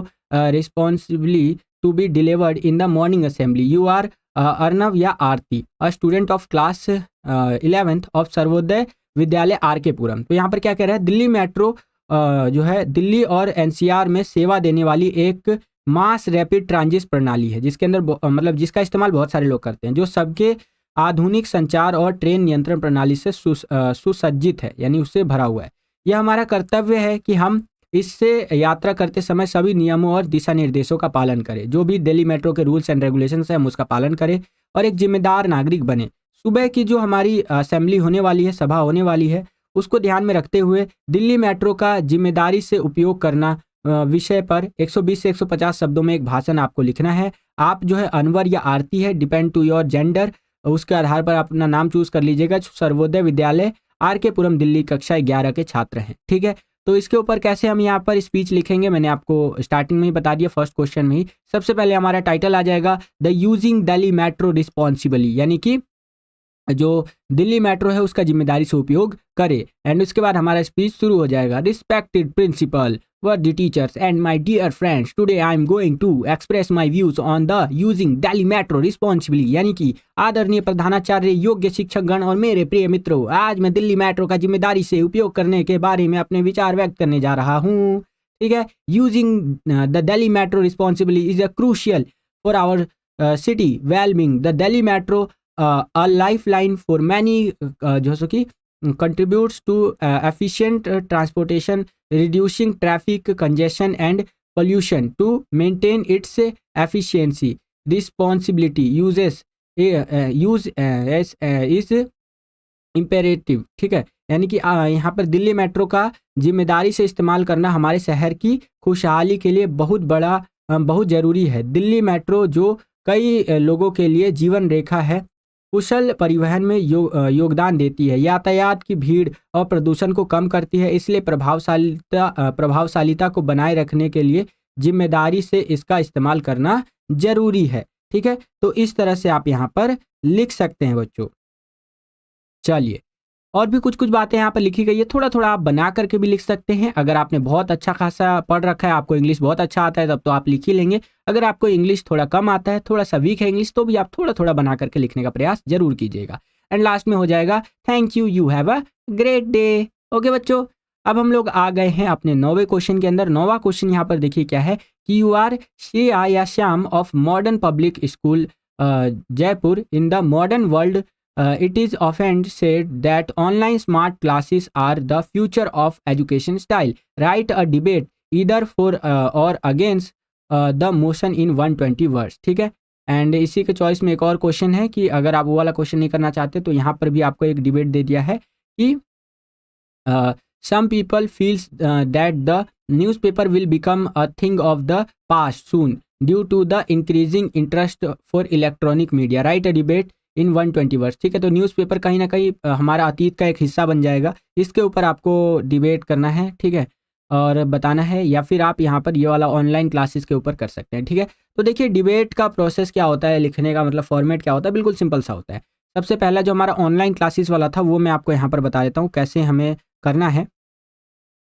[SPEAKER 2] responsibly to be delivered in the morning assembly. You are Arnav या आरती, a student of class 11th of Sarvodaya Vidyalaya are के पुरम। तो यहाँ पर क्या कह रहा है, दिल्ली मेट्रो जो है दिल्ली और एनसीआर में सेवा देने वाली एक मास रैपिड ट्रांजिट प्रणाली है, जिसके अंदर मतलब जिसका इस्तेमाल बहुत सारे लोग करते हैं, जो सबके आधुनिक संचार और ट्रेन नियंत्रण प्रणाली से सुसज्जित है, यानी उससे भरा हुआ है। यह हमारा कर्तव्य है कि हम इससे यात्रा करते समय सभी नियमों और दिशा निर्देशों का पालन करें। जो भी दिल्ली मेट्रो के रूल्स एंड रेगुलेशंस है हम उसका पालन करें और एक जिम्मेदार नागरिक बने। सुबह की जो हमारी असेंबली होने वाली है, सभा होने वाली है, उसको ध्यान में रखते हुए दिल्ली मेट्रो का जिम्मेदारी से उपयोग करना विषय पर 120 से 150 शब्दों में एक भाषण आपको लिखना है। आप जो है अनवर या आरती है, डिपेंड टू योर जेंडर, उसके आधार पर आप अपना नाम चूज कर लीजिएगा। सर्वोदय विद्यालय आर के पुरम दिल्ली कक्षा 11 के छात्र हैं। ठीक है। तो इसके ऊपर कैसे हम यहाँ पर स्पीच लिखेंगे, मैंने आपको स्टार्टिंग में ही बता दिया, फर्स्ट क्वेश्चन में ही। सबसे पहले हमारा टाइटल आ जाएगा the using Delhi metro responsibly, यानी कि जो दिल्ली मेट्रो है उसका जिम्मेदारी से उपयोग करे। एंड उसके बाद हमारा स्पीच शुरू हो जाएगा। Respected principal, worthy teachers and my dear friends, today I am going to express my views on the using Delhi metro responsibly, यानी कि आदरणीय प्रधानाचार्य, योग्य शिक्षकगण और मेरे प्रिय मित्रों, आज मैं दिल्ली मेट्रो का जिम्मेदारी से उपयोग करने के बारे में अपने विचार व्यक्त करने जा रहा हूँ। ठीक है। Using the Delhi metro responsibly is a crucial for our city wellbeing. The Delhi metro a lifeline for many जो कि contributes to efficient transportation, reducing traffic congestion and pollution. To maintain its efficiency, responsibility use is imperative. ठीक है। यानी कि यहाँ पर दिल्ली मेट्रो का जिम्मेदारी से इस्तेमाल करना हमारे शहर की खुशहाली के लिए बहुत ज़रूरी है। दिल्ली मेट्रो जो कई लोगों के लिए जीवन रेखा है, कुशल परिवहन में योगदान देती है, यातायात की भीड़ और प्रदूषण को कम करती है, इसलिए प्रभावशालिता को बनाए रखने के लिए जिम्मेदारी से इसका इस्तेमाल करना जरूरी है। ठीक है। तो इस तरह से आप यहाँ पर लिख सकते हैं बच्चों। चलिए, और भी कुछ कुछ बातें यहाँ पर लिखी गई है, थोड़ा थोड़ा आप बना करके भी लिख सकते हैं। अगर आपने बहुत अच्छा खासा पढ़ रखा है, आपको इंग्लिश बहुत अच्छा आता है, तब तो आप लिख ही लेंगे। अगर आपको इंग्लिश थोड़ा कम आता है, थोड़ा सा वीक है इंग्लिश, तो भी आप थोड़ा थोड़ा बना करके लिखने का प्रयास जरूर कीजिएगा। एंड लास्ट में हो जाएगा thank you, you have a great day. Okay बच्चों, अब हम लोग आ गए हैं अपने 9वें क्वेश्चन के अंदर। 9वां क्वेश्चन यहाँ पर देखिए क्या है कि यू आर श्रेया या Shyam of modern public school Jaipur. In the modern world it is often said that online smart classes are the future of education style. Write a debate either for or against the motion in 120 words. ठीक है। एंड इसी के चॉइस में एक और क्वेश्चन है कि अगर आप वो वाला क्वेश्चन नहीं करना चाहते तो यहाँ पर भी आपको एक डिबेट दे दिया है कि some people feels that the newspaper will become a thing of the past soon due to the increasing interest for electronic media. Write a debate in 120 words. ठीक है। तो न्यूज़पेपर कहीं ना कहीं हमारा अतीत का एक हिस्सा बन जाएगा, इसके ऊपर आपको डिबेट करना है। ठीक है। और बताना है, या फिर आप यहाँ पर ये वाला ऑनलाइन क्लासेस के ऊपर कर सकते हैं। ठीक है। तो देखिए डिबेट का प्रोसेस क्या होता है, लिखने का मतलब फॉर्मेट क्या होता है, बिल्कुल सिंपल सा होता है। सबसे पहला जो हमारा ऑनलाइन क्लासेस वाला था वो मैं आपको यहाँ पर बता देता हूँ कैसे हमें करना है।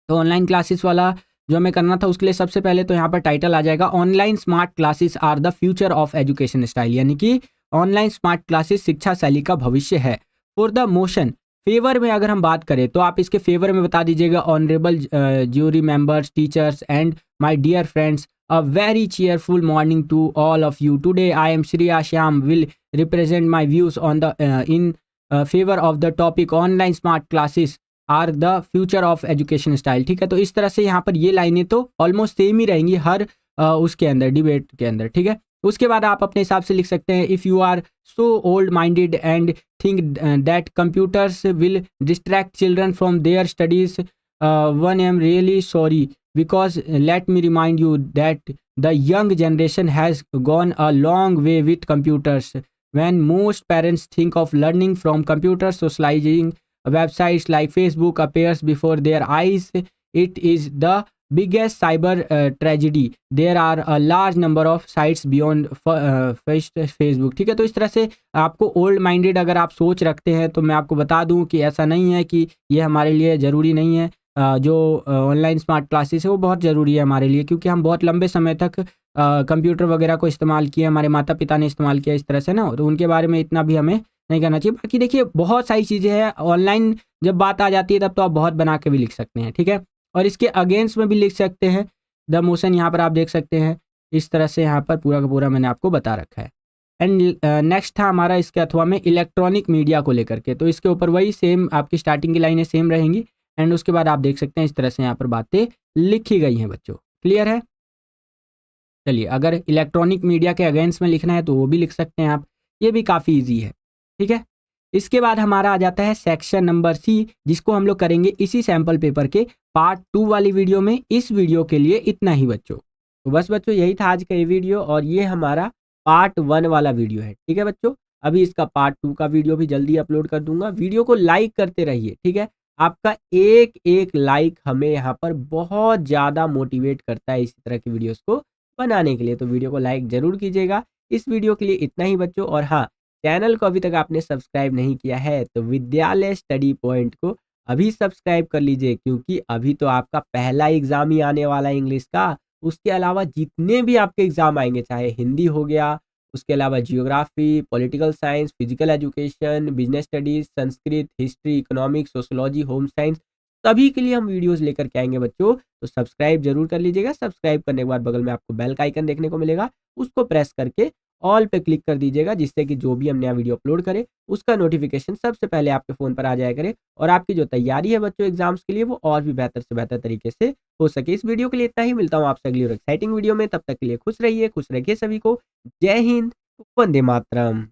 [SPEAKER 2] तो ऑनलाइन क्लासेस वाला जो हमें करना था उसके लिए सबसे पहले तो यहाँ पर टाइटल आ जाएगा online smart classes are the future of education style, यानी कि ऑनलाइन स्मार्ट क्लासेस शिक्षा शैली का भविष्य है। फॉर द मोशन फेवर में अगर हम बात करें तो आप इसके फेवर में बता दीजिएगा honourable jury members, teachers and my dear friends, a very cheerful morning to all of you. Today I am Shriya Shyam will represent my views on the in favor of the topic online smart classes are the future of education style। ठीक है, तो इस तरह से यहाँ पर ये लाइनें तो ऑलमोस्ट सेम ही रहेंगी हर उसके अंदर डिबेट के अंदर। ठीक है, उसके बाद आप अपने हिसाब से लिख सकते हैं if you are so old minded and think that computers will distract children from their studies, one am really sorry because let me remind you that the young generation has gone a long way with computers. When most parents think of learning from computers, socializing websites like Facebook appears before their eyes, it is the biggest cyber tragedy. There are a large number of sites beyond Facebook। ठीक है, तो इस तरह से आपको ओल्ड माइंडेड अगर आप सोच रखते हैं तो मैं आपको बता दूं कि ऐसा नहीं है कि ये हमारे लिए ज़रूरी नहीं है। जो ऑनलाइन स्मार्ट क्लासेस है वो बहुत ज़रूरी है हमारे लिए, क्योंकि हम बहुत लंबे समय तक कंप्यूटर वगैरह को इस्तेमाल किए, हमारे माता पिता ने इस्तेमाल किया इस तरह से ना, तो उनके बारे में इतना भी हमें नहीं करना चाहिए। बाकी देखिए बहुत सारी चीज़ें हैं, ऑनलाइन जब बात आ जाती है तब तो आप बहुत बना के भी लिख सकते हैं। ठीक है, और इसके अगेंस्ट में भी लिख सकते हैं। द मोशन यहाँ पर आप देख सकते हैं, इस तरह से यहाँ पर पूरा का पूरा मैंने आपको बता रखा है। एंड नेक्स्ट था हमारा इसके अथवा में इलेक्ट्रॉनिक मीडिया को लेकर के, तो इसके ऊपर वही सेम आपकी स्टार्टिंग की लाइनें सेम रहेंगी। एंड उसके बाद आप देख सकते हैं इस तरह से यहाँ पर बातें लिखी गई हैं बच्चों। क्लियर है? चलिए, अगर इलेक्ट्रॉनिक मीडिया के अगेंस्ट में लिखना है तो वो भी लिख सकते हैं आप, ये भी काफ़ी इजी है। ठीक है, इसके बाद हमारा आ जाता है सेक्शन नंबर सी, जिसको हम लोग करेंगे इसी सैम्पल पेपर के पार्ट 2 वाली वीडियो में। इस वीडियो के लिए इतना ही बच्चों। तो बस बच्चों यही था आज का ये वीडियो, और ये हमारा पार्ट 1 वाला वीडियो है। ठीक है बच्चों, अभी इसका पार्ट 2 का वीडियो भी जल्दी अपलोड कर दूंगा। वीडियो को लाइक करते रहिए। ठीक है, आपका एक एक लाइक हमें यहाँ पर बहुत ज़्यादा मोटिवेट करता है इसी तरह की वीडियोस को बनाने के लिए, तो वीडियो को लाइक ज़रूर कीजिएगा। इस वीडियो के लिए इतना ही बच्चों, और हाँ, चैनल को अभी तक आपने सब्सक्राइब नहीं किया है तो विद्यालय स्टडी पॉइंट को अभी सब्सक्राइब कर लीजिए, क्योंकि अभी तो आपका पहला एग्ज़ाम ही आने वाला है इंग्लिश का। उसके अलावा जितने भी आपके एग्ज़ाम आएंगे, चाहे हिंदी हो गया, उसके अलावा geography, political science, physical education, business studies, Sanskrit, history, economics, sociology, home science, सभी के लिए हम वीडियोस लेकर के आएंगे बच्चों। तो सब्सक्राइब जरूर कर लीजिएगा। सब्सक्राइब करने के बाद बगल में आपको बेल का आइकन देखने को मिलेगा, उसको प्रेस करके ऑल पे क्लिक कर दीजिएगा, जिससे कि जो भी हम नया वीडियो अपलोड करें उसका नोटिफिकेशन सबसे पहले आपके फ़ोन पर आ जाया करे, और आपकी जो तैयारी है बच्चों एग्जाम्स के लिए वो और भी बेहतर से बेहतर तरीके से हो सके। इस वीडियो के लिए इतना ही, मिलता हूँ आपसे अगली और एक्साइटिंग वीडियो में। तब तक के लिए खुश रहिए, खुश रखिए सभी को। जय हिंद, वंदे मातरम।